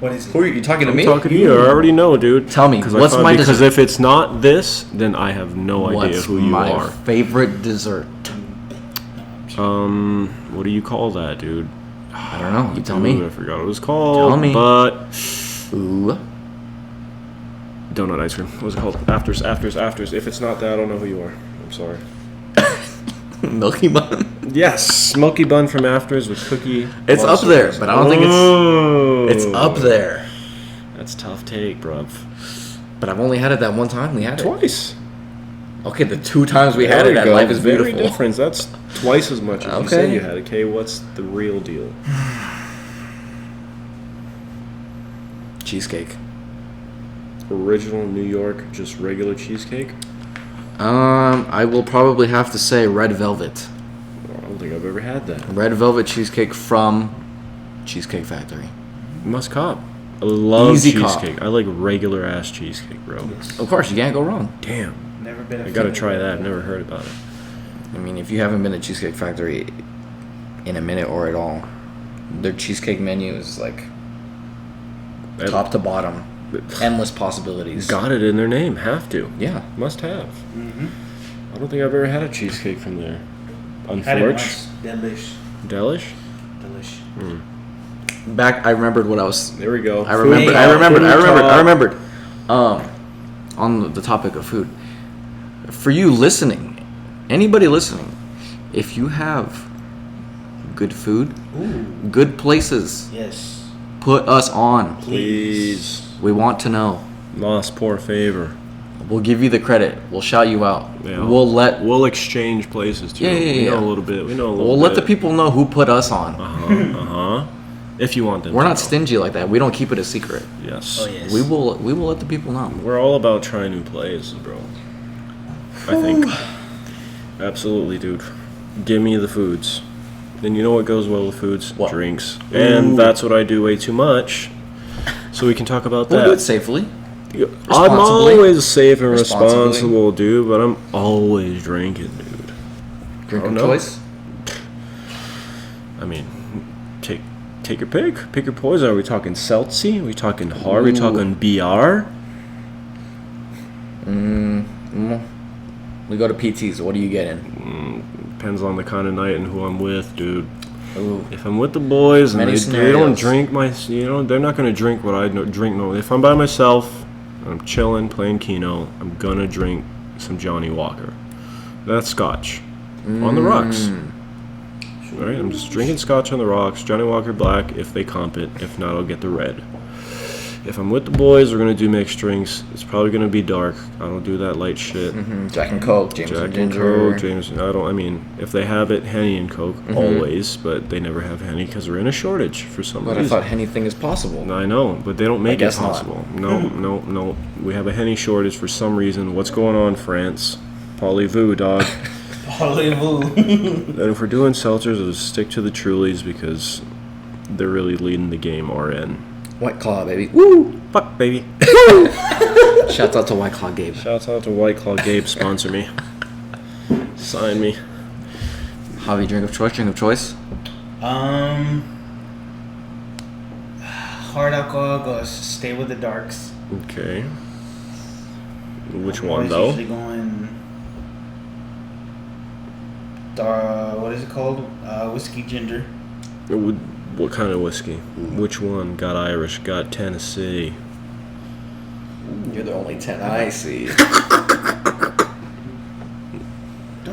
What is it? Who are you talking to I'm me? talking to you. I already know, dude. Tell me, what's my Because dessert? if it's not this, then I have no idea What's who you my are. favorite dessert? What do you call that, dude? I don't know. You tell Ooh, me. I forgot what it was called. Tell me. But Ooh. donut ice cream. What's it called? Afters. If it's not that, I don't know who you are. I'm sorry. Milky bun. Yes, smoky bun from Afters with cookie. It's up there, but I don't think it's up Oh. there. That's a tough take, bruv. But I've only had it that one time. We had it. Twice. Okay, the 2 times we had There it we at go. Life is Very Beautiful. different. That's twice as much as you Okay. said you had. Okay, what's the real deal? Cheesecake. Original New York, just regular cheesecake? I will probably have to say red velvet. I don't think I've ever had that. Red velvet cheesecake from Cheesecake Factory. Must cop. I love Easy cop. cheesecake. I like regular ass cheesecake, bro. Yes. Of course, you can't go wrong. Damn. Never been. I gotta try that. I've never heard about it. I mean, if you haven't been to Cheesecake Factory in a minute or at all, their cheesecake menu is like top to bottom, endless possibilities. Got it in their name. Have to. Yeah. Must have. Mm-hmm. I don't think I've ever had a cheesecake from there. Had it Unfortunately. once. Delish? Delish. Back, I remembered what I was. There we go. I remembered. I remembered. On the topic of food, for you listening, anybody listening, if you have good food, good places, Yes. put us on. Please. We want to know. Lost poor favor. We'll give you the credit. We'll shout you out. Yeah. We'll exchange places too. Yeah, We know a little bit. We'll let the people know who put us on. If you want them. We're to not know. stingy like that. We don't keep it a secret. Yes. Oh yes. We will let the people know. We're all about trying new places, bro. I think. Absolutely, dude. Give me the foods. Then you know what goes well with foods? What? Drinks. And that's what I do way too much. So we can talk about We'll that. do it safely. I'm Responsibly. always safe and Responsibly. responsible, dude, but I'm always drinking, dude. Drink Oh, of no. choice. I mean, take your pick. Pick your poison. Are we talking seltzy? Are we talking hard? Are we talking BR? We go to PTs. What are you getting? Depends on the kind of night and who I'm with, dude. Ooh. If I'm with the boys and Many they don't scenarios. drink they're not gonna drink what I drink normally. If I'm by myself, I'm chilling, playing Keno, I'm gonna drink some Johnny Walker. That's Scotch on the rocks. Right? I'm just drinking Scotch on the rocks. Johnny Walker Black if they comp it. If not, I'll get the red. If I'm with the boys, we're gonna do mixed drinks. It's probably gonna be dark. I don't do that light shit. Jack and Coke, Jameson Jack and Ginger. Coke, Jameson. I mean, if they have it, Henny and Coke always, but they never have Henny because we're in a shortage for some But I reason. thought anything is possible. I know, but they don't make it guess not. possible. No. We have a Henny shortage for some reason. What's going on, France? Parlez-vous, dog. Parlez-vous. And if we're doing seltzers, we'll just stick to the Trulies because they're really leading the game. RN. White Claw, baby. Woo! Fuck, baby. Shouts out to White Claw Gabe. Shouts out to White Claw Gabe. Sponsor me. Sign me. Javi, drink of choice. Hard alcohol goes. Stay with the darks. Okay. Which I'm one, always though? Usually going. What is it called? Whiskey ginger. What kind of whiskey? Which one? Got Irish, got Tennessee. You're the only 10 I see. Don't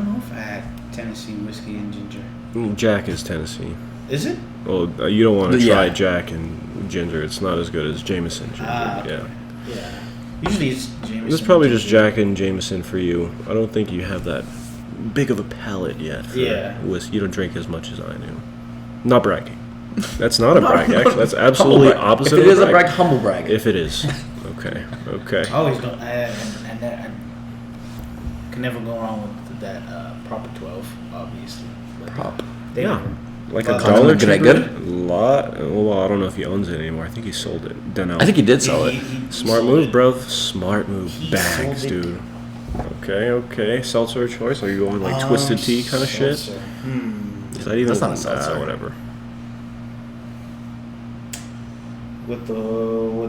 know if I had Tennessee whiskey and ginger. Jack is Tennessee. Is it? Well, you don't want to Yeah. try Jack and ginger. It's not as good as Jameson ginger. Yeah. Yeah. Usually it's Jameson. It's probably just Jack and Jameson for you. I don't think you have that big of a palate yet for whiskey. You don't drink as much as I do. Not bragging. That's not a brag, actually. That's absolutely Humble brag. opposite If it of is a brag, humble brag. If it is. Okay. I always don't. I can never go wrong with that proper 12, obviously. But Prop. they Yeah. never- Like a Well, Dollar Good, Tree. good? Lot. Well, I don't know if he owns it anymore. I think he sold it. Don't know. I think he did sell it. He Smart sold move, it. bro. Smart move. He Bags, sold it. dude. Okay. Seltzer of choice? Are you going like twisted tea kind of shit? Seltzer. Is that even That's not a seltzer. whatever. With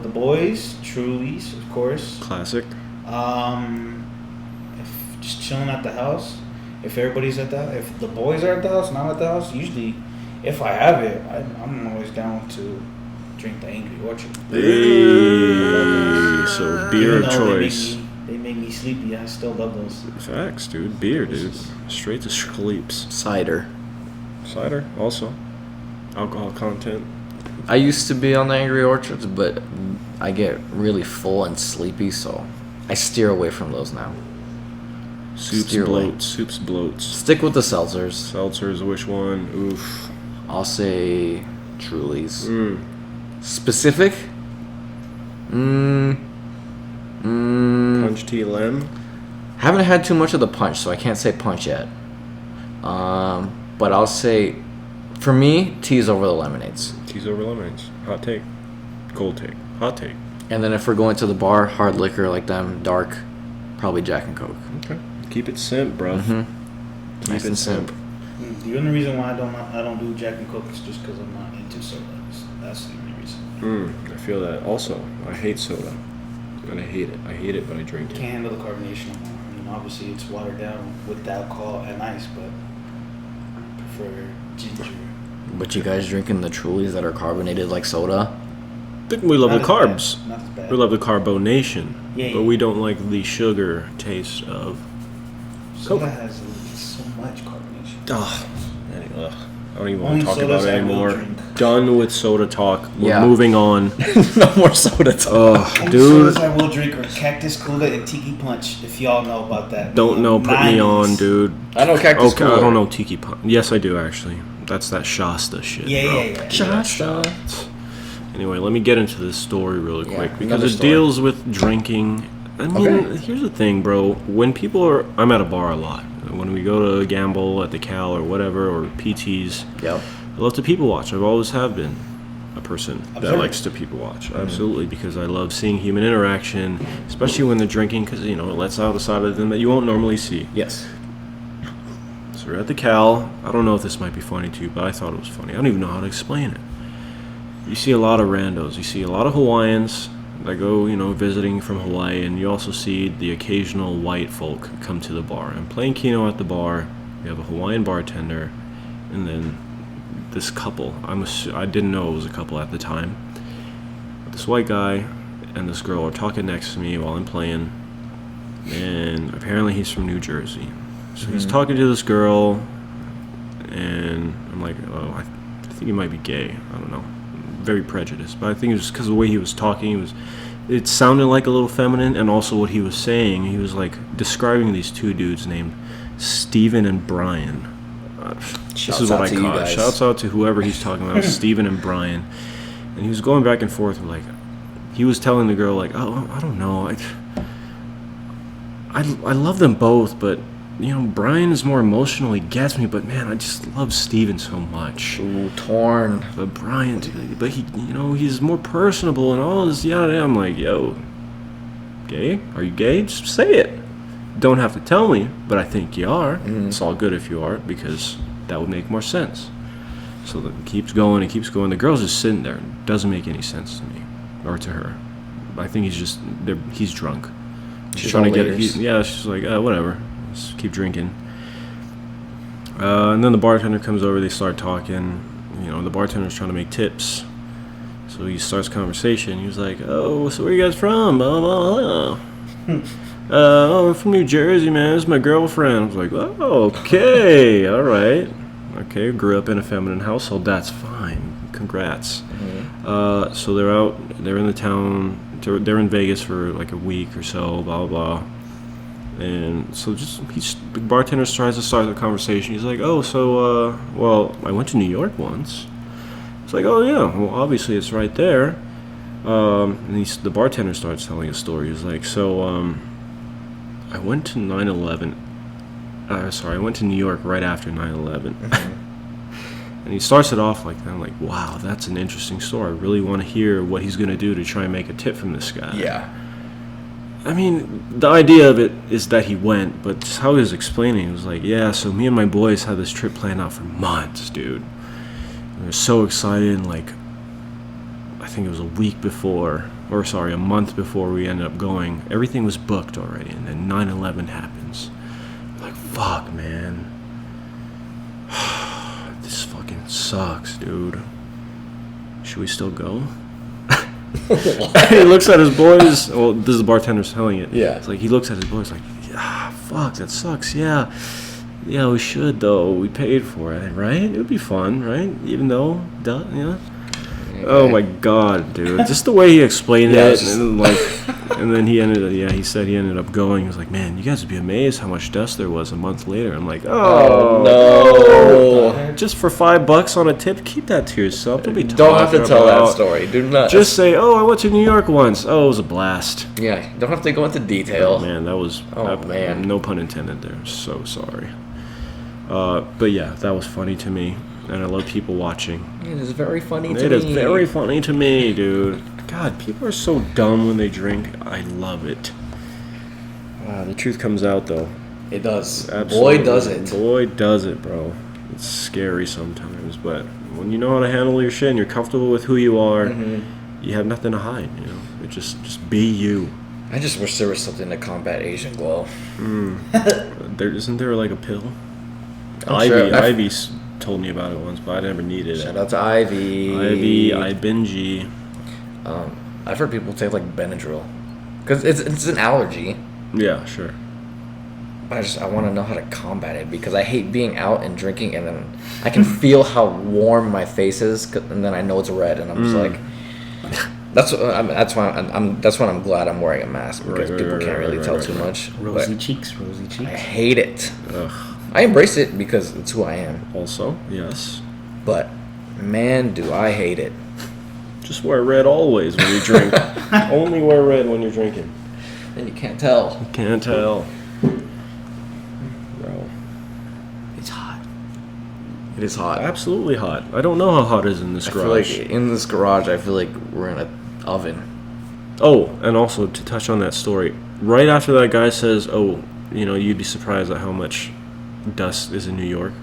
the boys, Trulies, of course. Classic. If just chilling at the house, if everybody's at if the boys are at the house, and I'm at the house, usually, if I have it, I'm always down to drink the Angry Orchard. Hey, so beer Even of though choice. They make me sleepy. I still love those. Facts, dude. Beer, dude. Straight to sleeps. Cider. Cider, also. Alcohol content. I used to be on the Angry Orchards, but I get really full and sleepy, so I steer away from those now. Soups Steer away. bloats. Soups bloats. Stick with the seltzers. Seltzers, which one? Oof. I'll say Trulies. Mm. Specific? Punch tea lem. Haven't had too much of the punch, so I can't say punch yet. But I'll say, for me, teas over the lemonades. Teas over lemonades. Hot take. Cold take. Hot take. And then if we're going to the bar, hard liquor like them, dark, probably Jack and Coke. Okay. Keep it simp, bro. Mm-hmm. Nice and simp. The only reason why I don't do Jack and Coke is just because I'm not into sodas. That's the only reason. I feel that. Also, I hate soda. And I hate it. I hate it, but I drink it. Can't handle the carbonation anymore. I mean, obviously it's watered down with the alcohol and ice, but I prefer ginger. But you guys drinking the Trulies that are carbonated like soda? I think we love Not the as carbs. bad. Not as bad. We love the carbonation. Yeah, But yeah. we don't like the sugar taste of Soda Coke. has so much carbonation. Ugh. I don't even want Only to talk sodas about it I will anymore. drink. Done with soda talk. We're Yeah. moving on. No more soda talk. Only Dude. sodas I will drink are Cactus Cola and Tiki Punch, if y'all know about that. Don't know. Put me 90s. on, dude. I know Cactus Okay, Cooler. I don't know Tiki Punch. Yes, I do actually. That's that Shasta shit. Yeah, bro. yeah, yeah. Shasta. Anyway, let me get into this story really Yeah, quick another because it story. deals with drinking. I mean, Okay. here's the thing, bro. When people are, I'm at a bar a lot. When we go to gamble at the Cal or whatever or PTs, Yep. I love to people watch. I've always have been a person that Observer. likes to people watch. Absolutely, because I love seeing human interaction, especially when they're drinking, because it lets out a side of them that you won't normally see. Yes. So we're at the Cal. I don't know if this might be funny to you, but I thought it was funny. I don't even know how to explain it. You see a lot of randos. You see a lot of Hawaiians that go, visiting from Hawaii, and you also see the occasional white folk come to the bar. I'm playing Keno at the bar. We have a Hawaiian bartender, and then this couple. I didn't know it was a couple at the time. This white guy and this girl are talking next to me while I'm playing, and apparently he's from New Jersey. So he's talking to this girl, and I'm like, oh, I think he might be gay. I don't know. Very prejudiced, but I think it was just because of the way he was talking. It sounded like a little feminine, and also what he was saying. He was like describing these two dudes named Steven and Brian. This is what I out to you caught. guys. Shouts out to whoever he's talking about, Steven and Brian. And he was going back and forth, like, he was telling the girl, like, oh, I don't know. I love them both, but, Brian is more emotional. He gets me, but, man, I just love Steven so much. Ooh, torn. But Brian, but he, he's more personable and all this, yada. I'm like, yo, gay? Are you gay? Just say it. Don't have to tell me, but I think you are. It's all good if you are, because that would make more sense. So it keeps going, it keeps going. The girl's just sitting there. It doesn't make any sense to me, or to her. I think he's drunk. She's trying to all get ears. she's like, whatever. Just keep drinking. And then the bartender comes over, they start talking. The bartender's trying to make tips. So he starts conversation. He was like, oh, so where you guys from? Blah, blah, blah. I'm from New Jersey, man. This is my girlfriend. I was like, oh, okay, all right. Okay, grew up in a feminine household. That's fine. Congrats. So they're in the town. They're in Vegas for like a week or so, blah, blah, blah. And so the bartender tries to start the conversation. He's like, oh, so, well, I went to New York once. It's like, oh, yeah, well, obviously it's right there. And the bartender starts telling a story. He's like, so, I went to 9/11. I went to New York right after 9/11. And he starts it off like that. I'm like, wow, that's an interesting story. I really want to hear what he's going to do to try and make a tip from this guy. Yeah. I mean, the idea of it is that he went, but just how he was explaining, it was like, yeah, so me and my boys had this trip planned out for months, dude. We were so excited, and like, I think it was a month before we ended up going. Everything was booked already, and then 9/11 happens. Like, fuck, man. This fucking sucks, dude. Should we still go? He looks at his boys. Well, this is the bartender telling it. Yeah. It's like he looks at his boys like, fuck, that sucks. Yeah, we should though. We paid for it, right? It would be fun, right? Even though, yeah. Oh my god, dude! Just the way he explained it, and then he said he ended up going. He was like, man, you guys would be amazed how much dust there was a month later. I'm like, Oh, no. just for $5 on a tip, keep that to yourself. Don't Don't have to tell that story. Do not. Just say, oh, I went to New York once. Oh, it was a blast. Yeah, don't have to go into detail. Man, that was... man. No pun intended there. So sorry. But yeah, that was funny to me. And I love people watching. It is very funny to me. It is very funny to me, dude. God, people are so dumb when they drink. I love it. The truth comes out, though. It does. Absolutely. Boy, does it. Boy, does it, bro. It's scary sometimes, but when you know how to handle your shit and you're comfortable with who you are, you have nothing to hide, you know? It just be you. I just wish there was something to combat Asian glow. Isn't there like a pill? Sure. Ivy told me about it once, but I never needed it. Shout out to Ivy. Ivy, Benji. I've heard people take like Benadryl because it's an allergy. Yeah, sure. I want to know how to combat it because I hate being out and drinking and then I can feel how warm my face is and then I know it's red and I'm just like that's why I'm glad I'm wearing a mask because people can't really tell too much. Rosy cheeks. I hate it. Ugh. I embrace it because it's who I am. Also, yes. But man, do I hate it. Just wear red always when you drink. Only wear red when you're drinking. Then you can't tell. Can't tell. Bro. It's hot. It is hot. Absolutely hot. I don't know how hot it is in this I feel garage. like in this garage, I feel like we're in an oven. Oh, and also to touch on that story, right after that guy says, "Oh, you know, you'd be surprised at how much dust is in New York."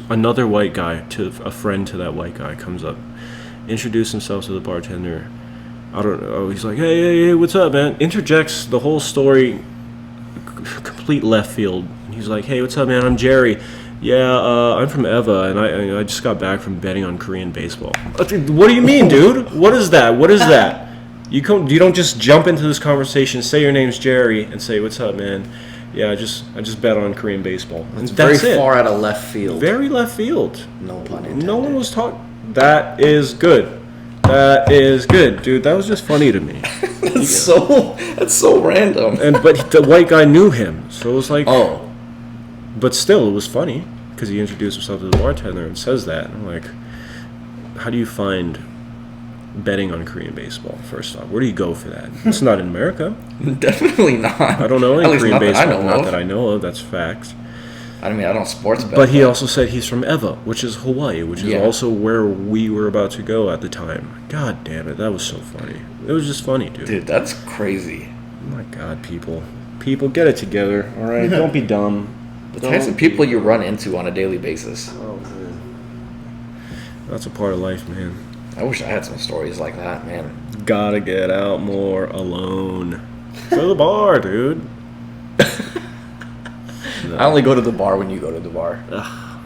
Another white guy, to a friend to that white guy, comes up, introduced himself to the bartender. I don't know. He's like, "Hey, what's up, man?" Interjects the whole story, complete left field. He's like, "Hey, what's up, man? I'm Jerry. Yeah, I'm from Eva, and I just got back from betting on Korean baseball." What do you mean, dude? What is that? What is that? You don't just jump into this conversation, say your name's Jerry, and say, "What's up, man? Yeah, I just bet on Korean baseball." It's very far out of left field. Very left field. No pun intended. No one was talking. That is good. That is good, dude. That was just funny to me. That's so random. But the white guy knew him, so it was like. Oh. But still, it was funny because he introduced himself to the bartender and says that. And I'm like, how do you find betting on Korean baseball? First off, where do you go for that? It's not in America. Definitely not. I don't know any Korean baseball. Not that I I know of. That's fact. I mean, I don't sports bet. But he also said he's from Eva, which is Hawaii, which is also where we were about to go at the time. God damn it, that was so funny. It was just funny, dude. Dude, that's crazy. Oh my God, people, get it together, all right? Don't be dumb. The types of people you run into on a daily basis. Oh man, that's a part of life, man. I wish I had some stories like that, man. Gotta get out more alone. Go to the bar, dude. No. I only go to the bar when you go to the bar. Ugh.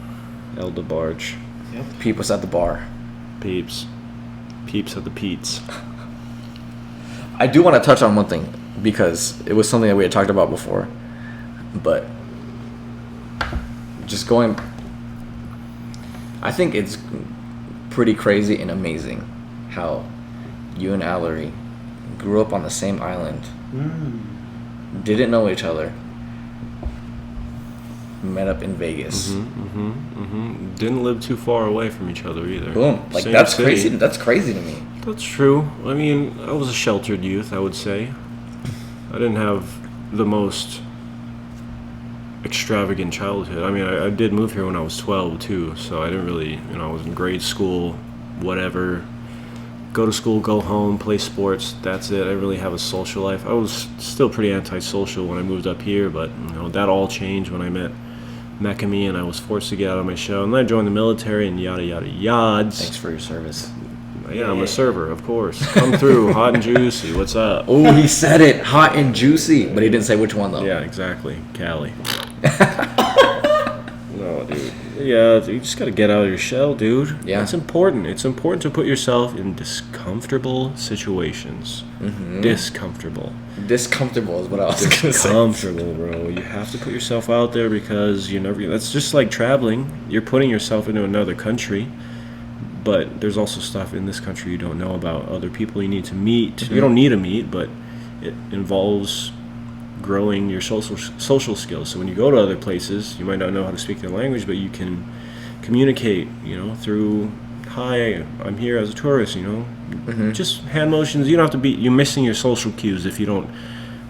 El DeBarge. Yep. Peeps at the bar. Peeps at the Pete's. I do want to touch on one thing because it was something that we had talked about before. But just going, I think it's pretty crazy and amazing how you and Allery grew up on the same island, didn't know each other, met up in Vegas. Didn't live too far away from each other either. Boom. Like, Same that's city. crazy. That's crazy to me. That's true. I mean, I was a sheltered youth, I would say. I didn't have the most extravagant childhood. I mean, I did move here when I was 12 too, so I didn't really, I was in grade school, whatever. Go to school, go home, play sports, that's it. I didn't really have a social life. I was still pretty antisocial when I moved up here, but that all changed when I met Mekami and I was forced to get out of my shell. And then I joined the military and yada yada yads. Thanks for your service. Yeah, I'm a server, of course. Come through, hot and juicy. What's up? Oh, he said it, hot and juicy, but he didn't say which one though. Yeah, exactly. Cali. No, dude. Yeah, you just gotta get out of your shell, dude. Yeah. It's important. It's important to put yourself in discomfortable situations. Discomfortable is what I was gonna say. Discomfortable, bro. You have to put yourself out there because that's just like traveling. You're putting yourself into another country, but there's also stuff in this country you don't know about, other people you need to meet. You don't need to meet, but it involves growing your social skills. So when you go to other places, you might not know how to speak their language, but you can communicate, through, "Hi, I'm here as a tourist," just hand motions. You don't have to you're missing your social cues if you don't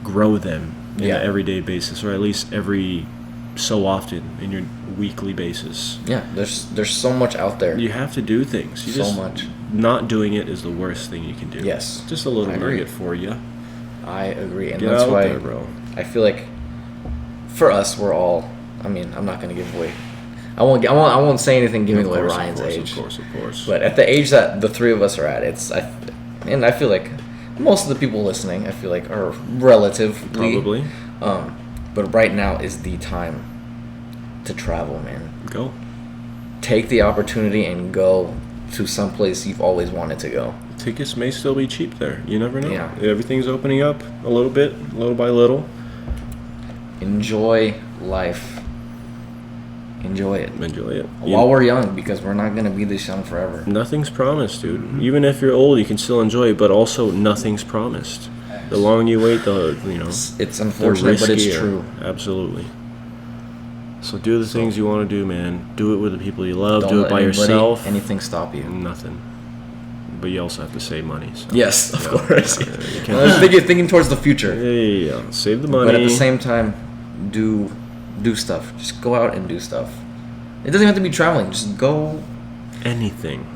grow them on an everyday basis, or at least every so often in your weekly basis. Yeah, there's so much out there. You have to do things. So much. Not doing it is the worst thing you can do. Yes. Just a little nugget for you. I agree, and Get that's out why there, bro. I feel like for us, we're all. I mean, I'm not gonna give away. I won't say anything giving away Ryan's age. Of course. But at the age that the three of us are at, and I feel like most of the people listening, I feel like are relatively Probably. But right now is the time to travel, man. Go. Take the opportunity and go to some place you've always wanted to go. Tickets may still be cheap there. You never know. Yeah. Everything's opening up a little bit, little by little. Enjoy life. Enjoy it. Enjoy it. While we're young, because we're not going to be this young forever. Nothing's promised, dude. Even if you're old, you can still enjoy it, but also nothing's promised. The longer you wait, it's unfortunate, but it's true. Absolutely. So do the things you want to do, man. Do it with the people you love. Don't do it let by yourself. Anything stop you. Nothing. But you also have to save money. So. Yes, of course. You can't Thinking towards the future. Yeah. Save the money. But at the same time, do stuff. Just go out and do stuff. It doesn't have to be traveling. Just go anything.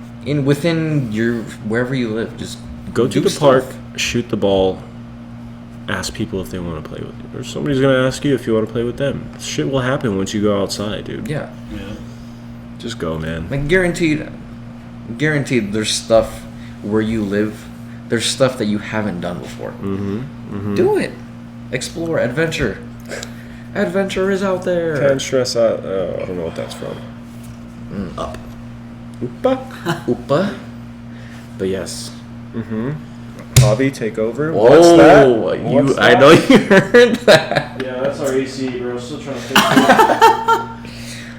Within your wherever you live. Just go to the park, shoot the ball, ask people if they want to play with you. Or somebody's going to ask you if you want to play with them. Shit will happen once you go outside, dude. Yeah. Just go, man. Like guaranteed there's stuff where you live. There's stuff that you haven't done before. Do it. Explore. Adventure. Adventure is out there. Can't stress out. Oh, I don't know what that's from. Up. Oopa. Oopa. But yes. Javi, take over. Whoa, What's that? I know you heard that. Yeah, that's our AC, bro. Still trying to fix it.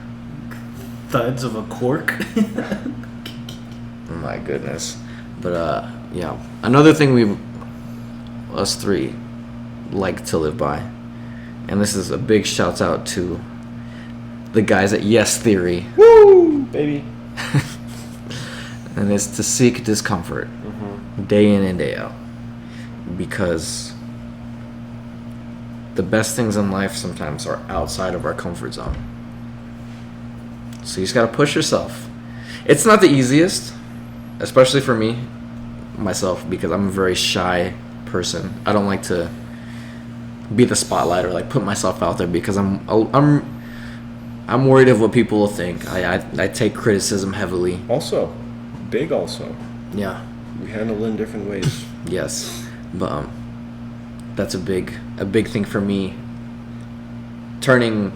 Thuds of a cork. Oh my goodness. But yeah. Another thing us three like to live by. And this is a big shout out to the guys at Yes Theory. Woo, baby. And it's to seek discomfort day in and day out. Because the best things in life sometimes are outside of our comfort zone. So you just gotta push yourself. It's not the easiest, especially for me, myself, because I'm a very shy person. I don't like to be the spotlight or like put myself out there because I'm worried of what people will think. I take criticism heavily. Also, big also. Yeah. We handle it in different ways. Yes, but that's a big thing for me. Turning.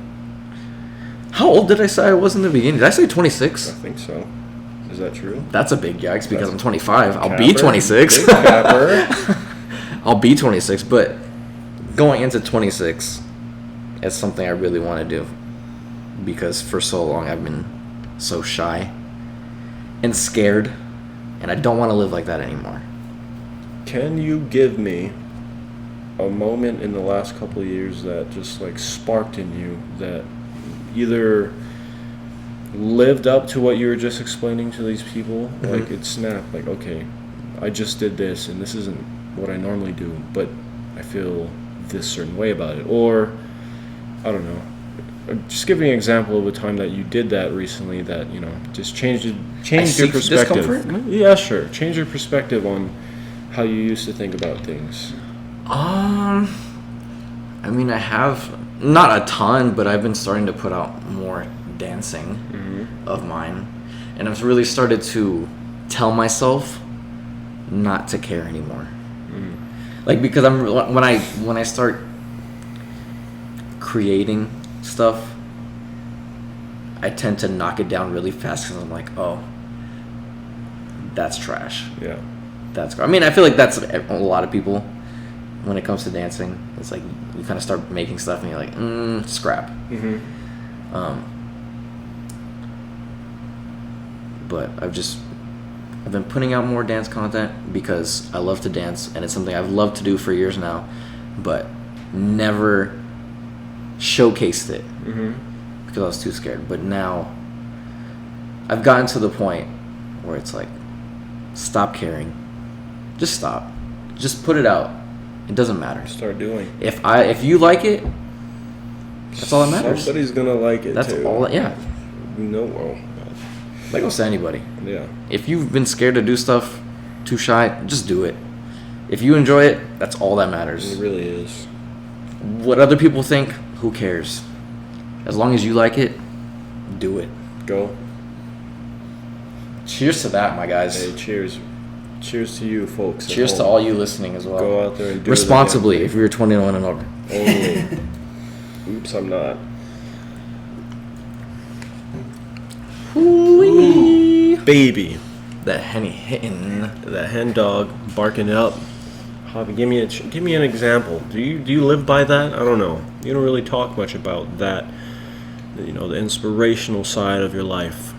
How old did I say I was in the beginning? Did I say 26? I think so. Is that true? That's a big yikes because I'm 25. I'll Capper, be 26. big capper. I'll be 26, but going into 26, it's something I really want to do because for so long I've been so shy and scared, and I don't want to live like that anymore. Can you give me a moment in the last couple of years that just like sparked in you that either lived up to what you were just explaining to these people? Like it snapped, like, okay, I just did this and this isn't what I normally do, but I feel this certain way about it. Or I don't know, just give me an example of a time that you did that recently that, you know, just changed your perspective. Discomfort? Yeah, sure. Change your perspective on how you used to think about things. I mean, I have not a ton, but I've been starting to put out more dancing of mine, and I've really started to tell myself not to care anymore. Like, because when I start creating stuff, I tend to knock it down really fast because I'm like, oh, that's trash. Yeah. I mean, I feel like that's a lot of people when it comes to dancing. It's like you kind of start making stuff and you're like, scrap. But I've been putting out more dance content because I love to dance and it's something I've loved to do for years now, but never showcased it because I was too scared. But now I've gotten to the point where it's like, stop caring. Just stop. Just put it out. It doesn't matter. Start doing. If you like it, That's all that matters. Somebody's gonna like it. That's too. all. Yeah. No, well, That goes to anybody. yeah. If you've been scared to do stuff, too shy, just do it. If you enjoy it, that's all that matters. It really is. What other people think, who cares? As long as you like it, do it. Go. Cheers to that, my guys. Hey, cheers. Cheers to you, folks. Cheers to all you listening as well. Go out there and do responsibly if you're 21 and over. Only. Oops, I'm not. Ooh, Baby. that Henny hitting. That hen dog barking it up. Javi, give me an example. Do you live by that? I don't know. You don't really talk much about that. You know, the inspirational side of your life.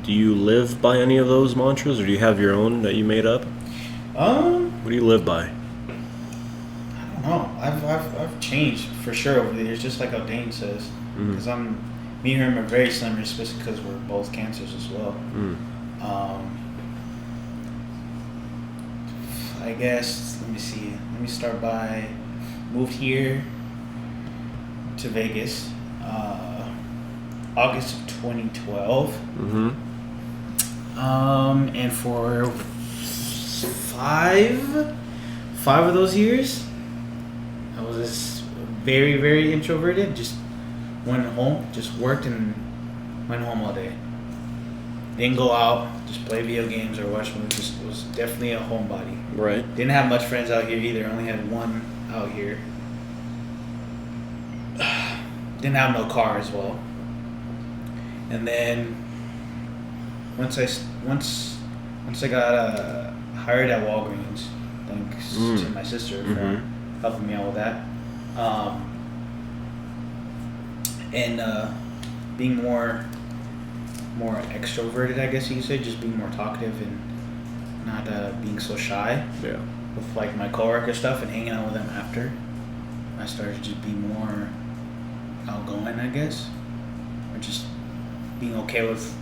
Do you live by any of those mantras, or do you have your own that you made up? What do you live by? I don't know. I've changed for sure over the years, just like how Dane says. Because me and him are very similar, especially because we're both cancers as well. I guess, let me see. Let me start by moved here to Vegas August of 2012. And for five of those years, I was just very, very introverted. Just went home, just worked and went home all day. Didn't go out, just play video games or watch movies. Just was definitely a homebody. Right. Didn't have much friends out here either. Only had one out here. Didn't have no car as well. And then once I got hired at Walgreens, thanks to my sister for helping me out with that, and being more extroverted, I guess you could say, just being more talkative and not being so shy. Yeah. With like my coworker stuff and hanging out with them after, I started to just be more outgoing, I guess, or just being okay with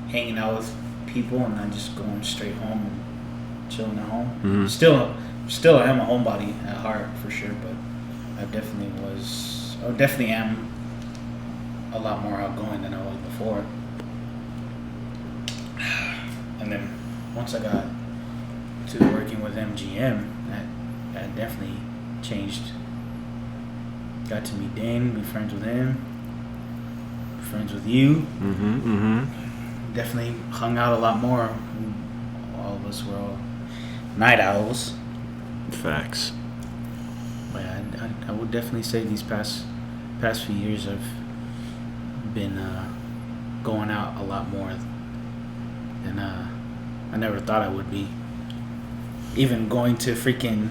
hanging out with people and not just going straight home and chilling at home. Still I am a homebody at heart for sure, but I definitely am a lot more outgoing than I was before. And then once I got to working with MGM, that definitely changed. Got to meet Dane, be friends with him, be friends with you. Definitely hung out a lot more. All of us were all night owls. Facts. But I would definitely say these past few years I've been going out a lot more than I never thought I would be. Even going to freaking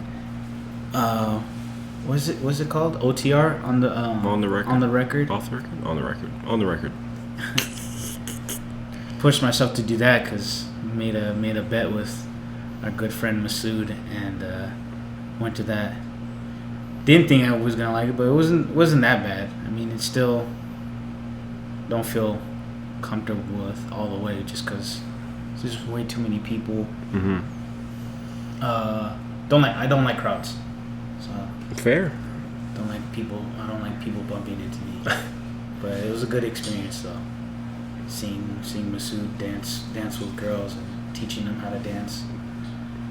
what's it called? OTR on the record. On the record. Off the record. On the record. On the record. Pushed myself to do that because made a bet with our good friend Masood and went to that. Didn't think I was gonna like it, but it wasn't that bad. I mean, it still don't feel comfortable with all the way just because there's just way too many people. I don't like crowds. So Fair. I don't like people bumping into me. But it was a good experience though. Seeing Masood dance with girls and teaching them how to dance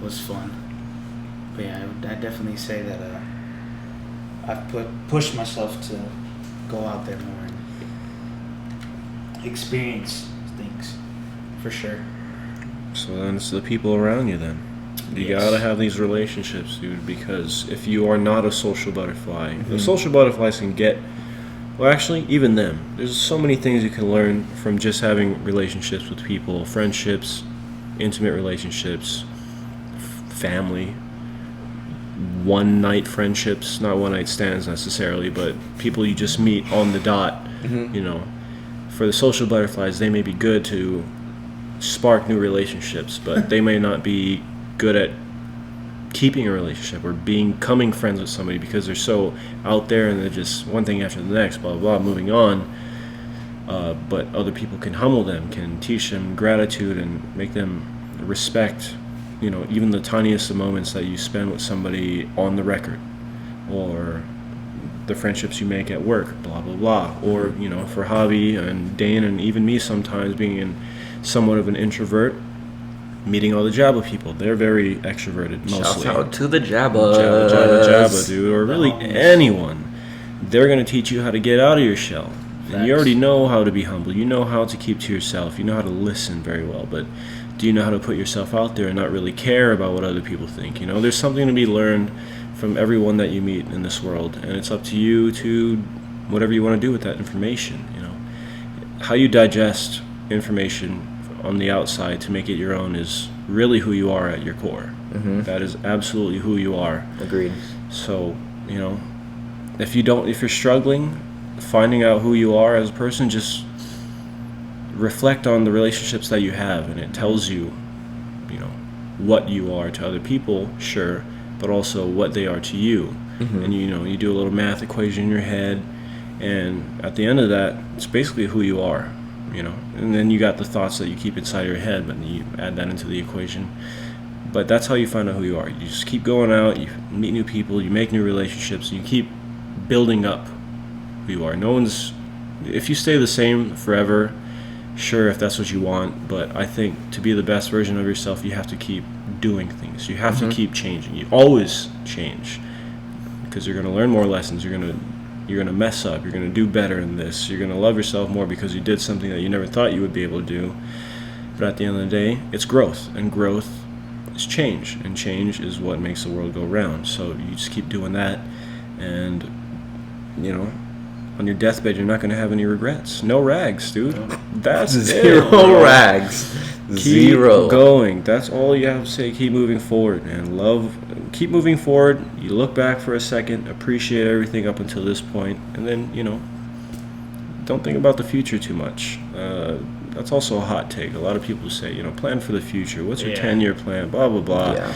was fun. But yeah, I definitely say that I've pushed myself to go out there more and experience things for sure. So then it's the people around you then. You Yes. gotta have these relationships, dude, because if you are not a social butterfly, the social butterflies can get, well, actually, even them. There's so many things you can learn from just having relationships with people, friendships, intimate relationships, family, one-night friendships, not one-night stands necessarily, but people you just meet on the dot, you know. For the social butterflies, they may be good to spark new relationships, but they may not be good at keeping a relationship or becoming friends with somebody because they're so out there and they're just one thing after the next, blah, blah, blah, moving on. But other people can humble them, can teach them gratitude and make them respect, you know, even the tiniest of moments that you spend with somebody on the record or the friendships you make at work, blah, blah, blah. Or, you know, for Javi and Dane and even me sometimes being somewhat of an introvert, meeting all the Jabba people. They're very extroverted, mostly. Shout out to the Jabbas. Jabba, dude. Or really anyone. They're going to teach you how to get out of your shell. And you already know how to be humble. You know how to keep to yourself. You know how to listen very well. But do you know how to put yourself out there and not really care about what other people think? You know, there's something to be learned from everyone that you meet in this world. And it's up to you to whatever you want to do with that information, you know. How you digest information on the outside to make it your own is really who you are at your core. Mm-hmm. That is absolutely who you are. Agreed. So, you know, if you're struggling finding out who you are as a person, just reflect on the relationships that you have, and it tells you, you know, what you are to other people, sure, but also what they are to you. Mm-hmm. And you know, you do a little math equation in your head, and at the end of that, it's basically who you are, you know. And then you got the thoughts that you keep inside your head, but you add that into the equation. But that's how you find out who you are. You just keep going out, you meet new people, you make new relationships, and you keep building up who you are. If you stay the same forever, sure, if that's what you want, but I think to be the best version of yourself, you have to keep doing things. You have to keep changing. You always change, because you're going to learn more lessons. You're going to mess up. You're going to do better in this. You're going to love yourself more because you did something that you never thought you would be able to do. But at the end of the day, it's growth, and growth is change, and change is what makes the world go round. So you just keep doing that, and you know, on your deathbed, you're not going to have any regrets. No rags, dude. That's zero rags. Keep going. That's all you have to say. Keep moving forward, and keep moving forward. You look back for a second, appreciate everything up until this point, and then, you know, don't think about the future too much. That's also a hot take. A lot of people say, you know, plan for the future. What's your 10-year plan? Blah, blah, blah. Yeah.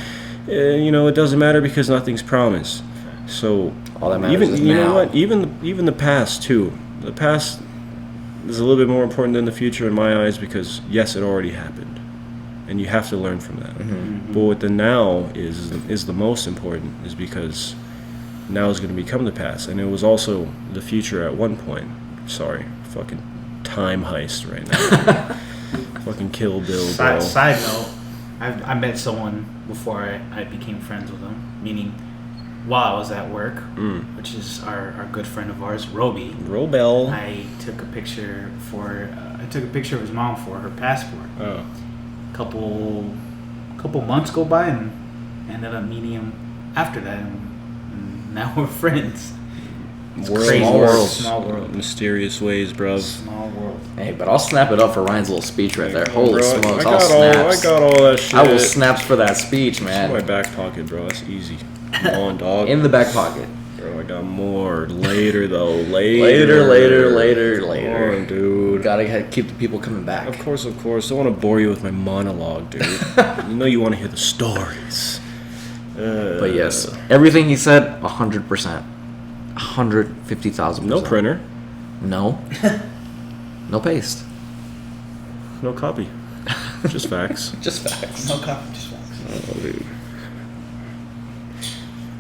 You know, it doesn't matter because nothing's promised. So all that matters is you now. know what? Even the past too. The past is a little bit more important than the future in my eyes, because yes, it already happened, and you have to learn from that. Mm-hmm. But what the now is the most important, is because now is going to become the past, and it was also the future at one point. Sorry, fucking time heist right now. Fucking Kill Bill, bro. Side note, I met someone before I became friends with him, meaning while I was at work, which is our good friend of ours, Roby. Robel. I took a picture of his mom for her passport. Oh. Couple months go by, and ended up meeting him after that, and now we're friends. Small world. Mysterious ways, bruv. Small world. Hey, but I'll snap it up for Ryan's little speech right there. Holy bro, smokes, I got all that shit. I will snaps for that speech, man. It's in my back pocket, bro. That's easy. Come on, dog. In the back pocket. Bro, I got more. Later, though. Later. Come on, dude. Gotta keep the people coming back. Of course. Don't want to bore you with my monologue, dude. You know you want to hear the stories. But yes, everything he said, 100%. 150,000%. No printer. No. No paste. No copy. Just facts. Just facts. No copy, just facts. Oh, dude.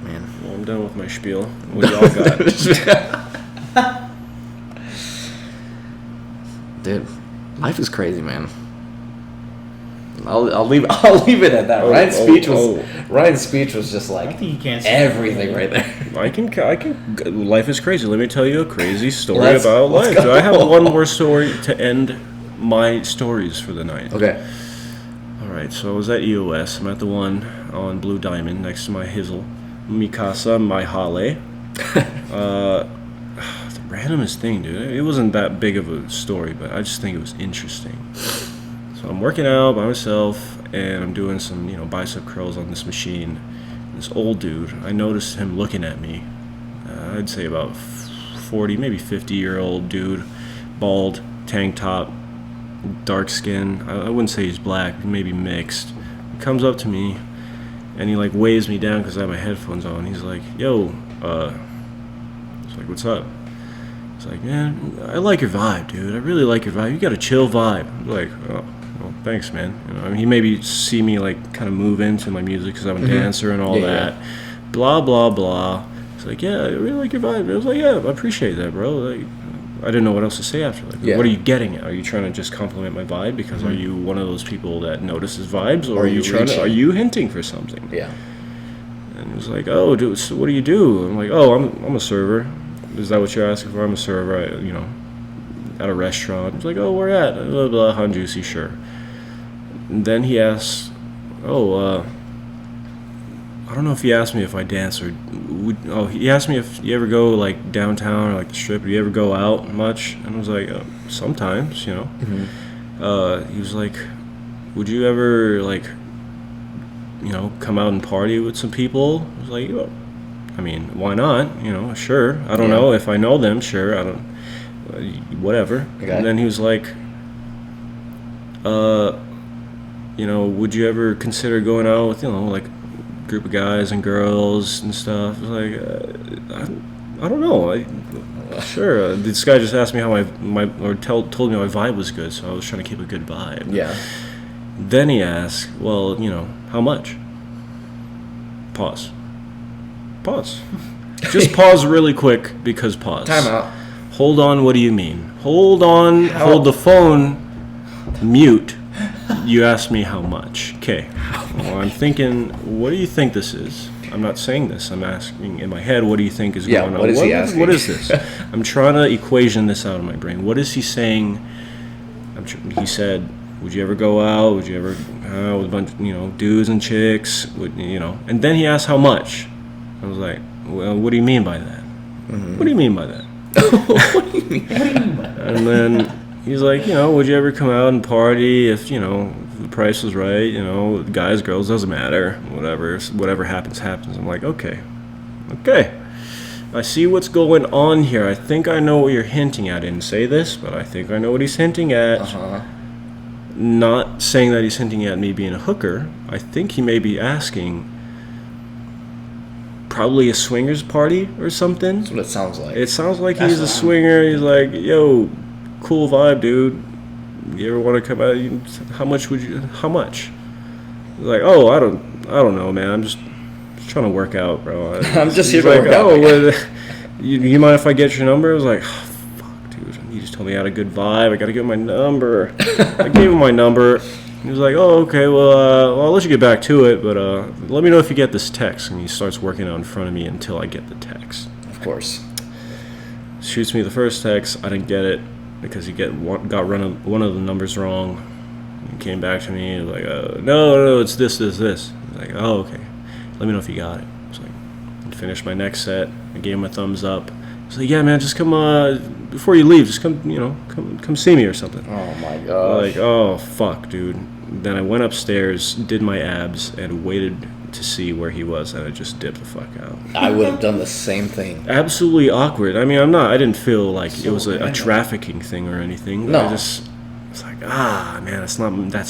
Man. Well, I'm done with my spiel. What do y'all got? Dude, life is crazy, man. I'll leave it at that. Ryan's speech was just like, I think you can't everything right there. I can. Life is crazy. Let me tell you a crazy story about life. So I have one more story to end my stories for the night. Okay. All right. So I was at EOS. I'm at the one on Blue Diamond next to my Hizzle, Mikasa, my Hale. The randomest thing, dude. It wasn't that big of a story, but I just think it was interesting. So I'm working out by myself, and I'm doing some, bicep curls on this machine. This old dude, I noticed him looking at me. I'd say about 40, maybe 50-year-old dude, bald, tank top, dark skin. I wouldn't say he's black, maybe mixed. He comes up to me, and he waves me down because I have my headphones on. He's like, "Yo," it's like, "What's up?" It's like, "Man, I like your vibe, dude. I really like your vibe. You got a chill vibe." I'm like, "Oh. Well, thanks, man." He maybe see me kind of move into my music because I'm a dancer and all that. Blah blah blah. It's like, yeah, I really like your vibe. I was like, yeah, I appreciate that, bro. Like, I didn't know what else to say after. Like, Yeah. what are you getting at? Are you trying to just compliment my vibe? Because are you one of those people that notices vibes, or are you trying to? Are you hinting for something? Yeah. And he was like, oh, dude, so what do you do? I'm like, oh, I'm a server. Is that what you're asking for? I'm a server. At a restaurant. He's like, oh, where at? Blah blah. Hot and juicy, sure. And then he asks, oh, I don't know if he asked me if I dance or. He asked me if you ever go like downtown or like the strip. Do you ever go out much? And I was like, sometimes, Mm-hmm. He was like, would you ever like, come out and party with some people? I was like, I mean, why not? Sure. I don't know if I know them. Sure, I don't. Whatever. Okay. And then he was like, would you ever consider going out with like group of guys and girls and stuff? I was like, I don't know. Sure. This guy just asked me how told me my vibe was good, so I was trying to keep a good vibe. Yeah. Then he asked, well, how much? Pause. Just pause really quick because pause. Time out. Hold on, what do you mean? Hold on, hold the phone, mute. You asked me how much. Okay. Well, I'm thinking, what do you think this is? I'm not saying this. I'm asking in my head, what do you think is going on? What is he asking? What is this? I'm trying to equation this out of my brain. What is he saying? He said, would you ever go out? Would you ever with a bunch of, dudes and chicks? And then he asked how much. I was like, well, what do you mean by that? Mm-hmm. What do you mean by that? What do you mean? And then he's like, would you ever come out and party if, the price was right, guys, girls, doesn't matter, whatever happens. I'm like, okay, I see what's going on here. I think I know what you're hinting at. I didn't say this, but I think I know what he's hinting at. Uh-huh. Not saying that he's hinting at me being a hooker. I think he may be asking probably a swingers party or something. That's what it sounds like. It sounds like he's a swinger. He's like, yo, cool vibe, dude. You ever want to come out? How much? Like, oh, I don't know, man. I'm just trying to work out, bro. I'm just here to like, work out. You mind if I get your number? I was like, oh, fuck, dude. You just told me I had a good vibe. I got to get my number. I gave him my number. He was like, oh, okay, well, I'll let you get back to it, but let me know if you get this text. And he starts working out in front of me until I get the text. Of course. Shoots me the first text. I didn't get it because he got one of the numbers wrong. He came back to me like, no, it's this. I was like, oh, okay. Let me know if you got it. I was like, I finished my next set. I gave him a thumbs up. I was like, yeah, man, just come before you leave. Just come see me or something. Oh my gosh. Like, oh fuck, dude. Then I went upstairs, did my abs, and waited to see where he was, and I just dipped the fuck out. I would have done the same thing. Absolutely awkward. I mean, I didn't feel like it was a trafficking thing or anything. No. I just was like, man, that's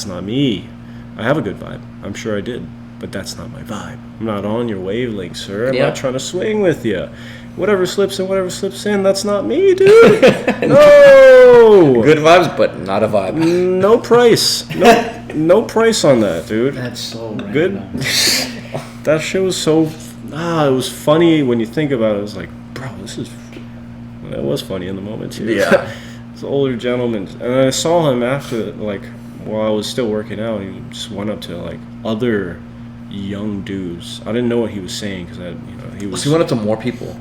not me. I have a good vibe. I'm sure I did, but that's not my vibe. I'm not on your wavelength, sir. I'm not trying to swing with you. Whatever slips in, that's not me, dude. No. Good vibes, but not a vibe. No price. No price on that, dude. That's so random. Good. That shit was so. It was funny when you think about it. It was like, bro, that was funny in the moment too. Yeah. It's an older gentleman, and I saw him after, like, while I was still working out. He just went up to like other young dudes. I didn't know what he was saying because he was. So he went up to more people.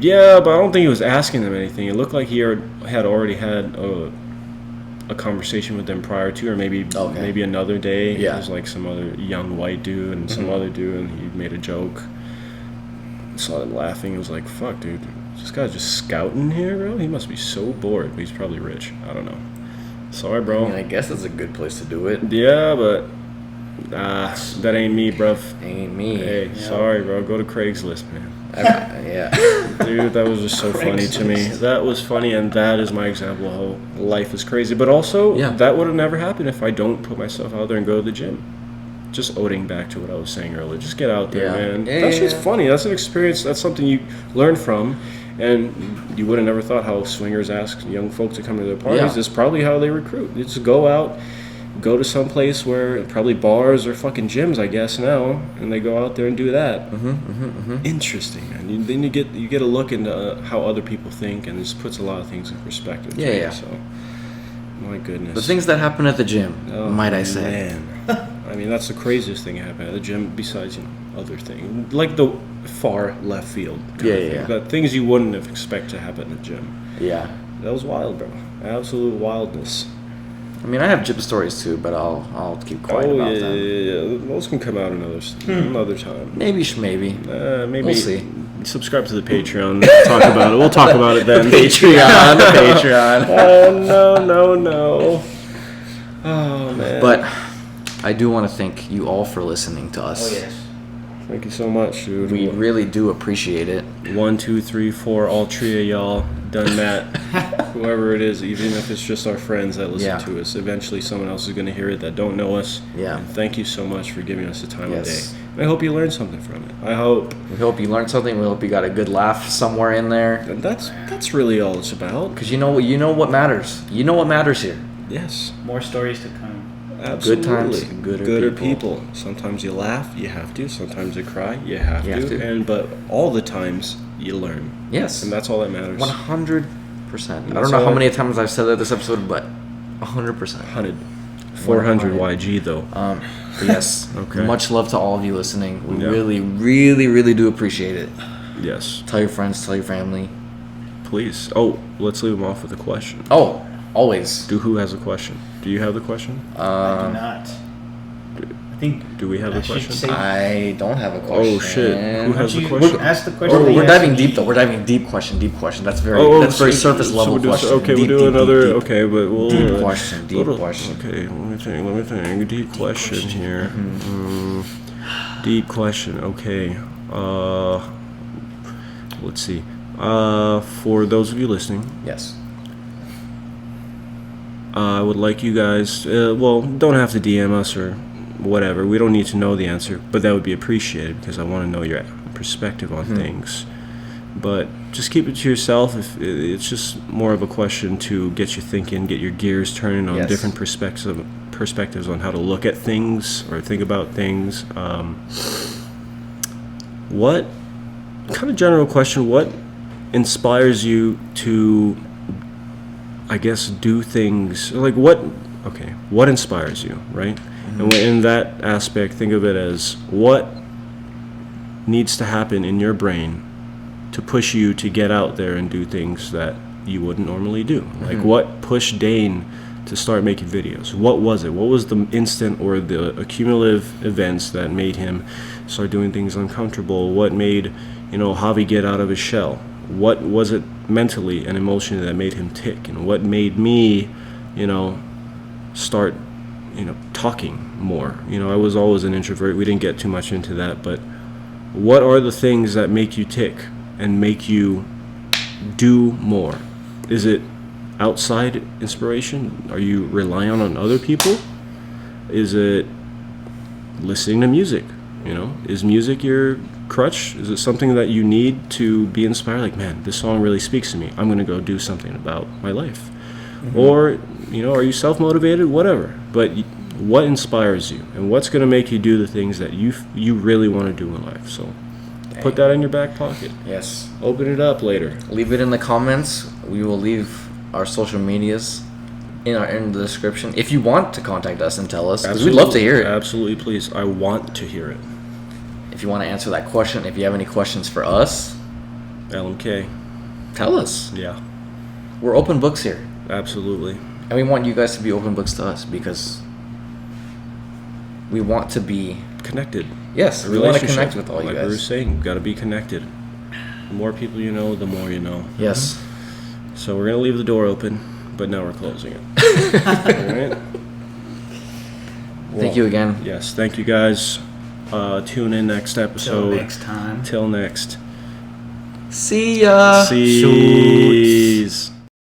Yeah, but I don't think he was asking them anything. It looked like he had already had a conversation with them prior to, or maybe another day. Yeah. It was like some other young white dude and some other dude, and he made a joke. I saw him laughing. It was like, fuck, dude. This guy's just scouting here, bro? He must be so bored. But he's probably rich. I don't know. Sorry, bro. I mean, I guess that's a good place to do it. Yeah, but that ain't me, bruv. Ain't me. Hey, sorry, bro. Go to Craigslist, man. Yeah. Dude, that was just so funny to me. That was funny, and that is my example of how life is crazy. But also, that would have never happened if I don't put myself out there and go to the gym. Just oding back to what I was saying earlier. Just get out there, man. That's just funny. That's an experience. That's something you learn from. And you would have never thought how swingers ask young folks to come to their parties. It's probably how they recruit. They just go out, go to some place where probably bars or fucking gyms, I guess now, and they go out there and do that. Interesting, man. Then you get a look into how other people think, and this puts a lot of things in perspective. Yeah. So, my goodness. The things that happen at the gym, might I say? Man. I mean, that's the craziest thing that happened at the gym. Besides, other things like the far left field. Kind of thing. But things you wouldn't have expect to happen at the gym. Yeah. That was wild, bro. Absolute wildness. I mean, I have gym stories too, but I'll keep quiet about them. Yeah. Those can come out another time. Maybe. Maybe. We'll see. Subscribe to the Patreon. Talk about it. We'll talk about it then. The Patreon. Oh, no. Oh, man. But I do want to thank you all for listening to us. Oh, yes. Thank you so much, dude. We really do appreciate it. 1, 2, 3, 4, all three of y'all done that. Whoever it is, even if it's just our friends that listen to us, eventually someone else is going to hear it that don't know us. Yeah. And thank you so much for giving us the time of day. And I hope you learned something from it. I hope. We hope you learned something. We hope you got a good laugh somewhere in there. And that's really all it's about. Because you know what matters. You know what matters here. Yes. More stories to come. Absolutely. Good times, gooder people. Sometimes you laugh, you have to. Sometimes you cry, you have to. But all the times you learn. Yes. And that's all that matters. 100%. I don't know how many times I've said that this episode, but 100%. 100. 400 YG though. But yes. Okay. Much love to all of you listening. We really, really, really do appreciate it. Yes. Tell your friends, tell your family. Please. Oh, let's leave them off with a question. Oh, always. Who has a question? Do you have the question? I do not. I think. Do we have a question? I don't have a question. Oh shit! Who has the question? Ask the question. We're diving deep though. We're diving deep question. That's very surface level question. Okay, we'll do another. Deep. Okay, but we'll deep question. Okay, let me think. Deep question here. Deep question. Okay. Let's see. For those of you listening. Yes. I would like you guys, don't have to DM us or whatever. We don't need to know the answer, but that would be appreciated because I want to know your perspective on things. But just keep it to yourself. If it's just more of a question to get you thinking, get your gears turning on different perspectives on how to look at things or think about things. What kind of general question? What inspires you to, I guess, do things like what inspires you, right? And in that aspect, think of it as what needs to happen in your brain to push you to get out there and do things that you wouldn't normally do. Like what pushed Dane to start making videos? What was it? What was the instant or the accumulative events that made him start doing things uncomfortable? What made, Javi get out of his shell? What was it mentally and emotionally that made him tick? And what made me, start, talking more? I was always an introvert. We didn't get too much into that, but what are the things that make you tick and make you do more? Is it outside inspiration? Are you relying on other people? Is it listening to music? Is music your crutch? Is it something that you need to be inspired? Like, man, this song really speaks to me. I'm going to go do something about my life. Or, are you self-motivated? Whatever. But what inspires you? And what's going to make you do the things that you really want to do in life? So put that in your back pocket. Yes. Open it up later. Leave it in the comments. We will leave our social medias in the description. If you want to contact us and tell us, because we'd love to hear it. Absolutely, please. I want to hear it. If you want to answer that question, if you have any questions for us, LMK. tell us. Yeah. We're open books here. Absolutely. And we want you guys to be open books to us because we want to be connected. Yes, we want to connect with all you guys. Like we were saying, got to be connected. The more people you know, the more you know. Yes. So we're going to leave the door open, but now we're closing it. All right? Thank you again. Yes, thank you guys. Tune in next episode. Till next time. Till next. See ya. Sees.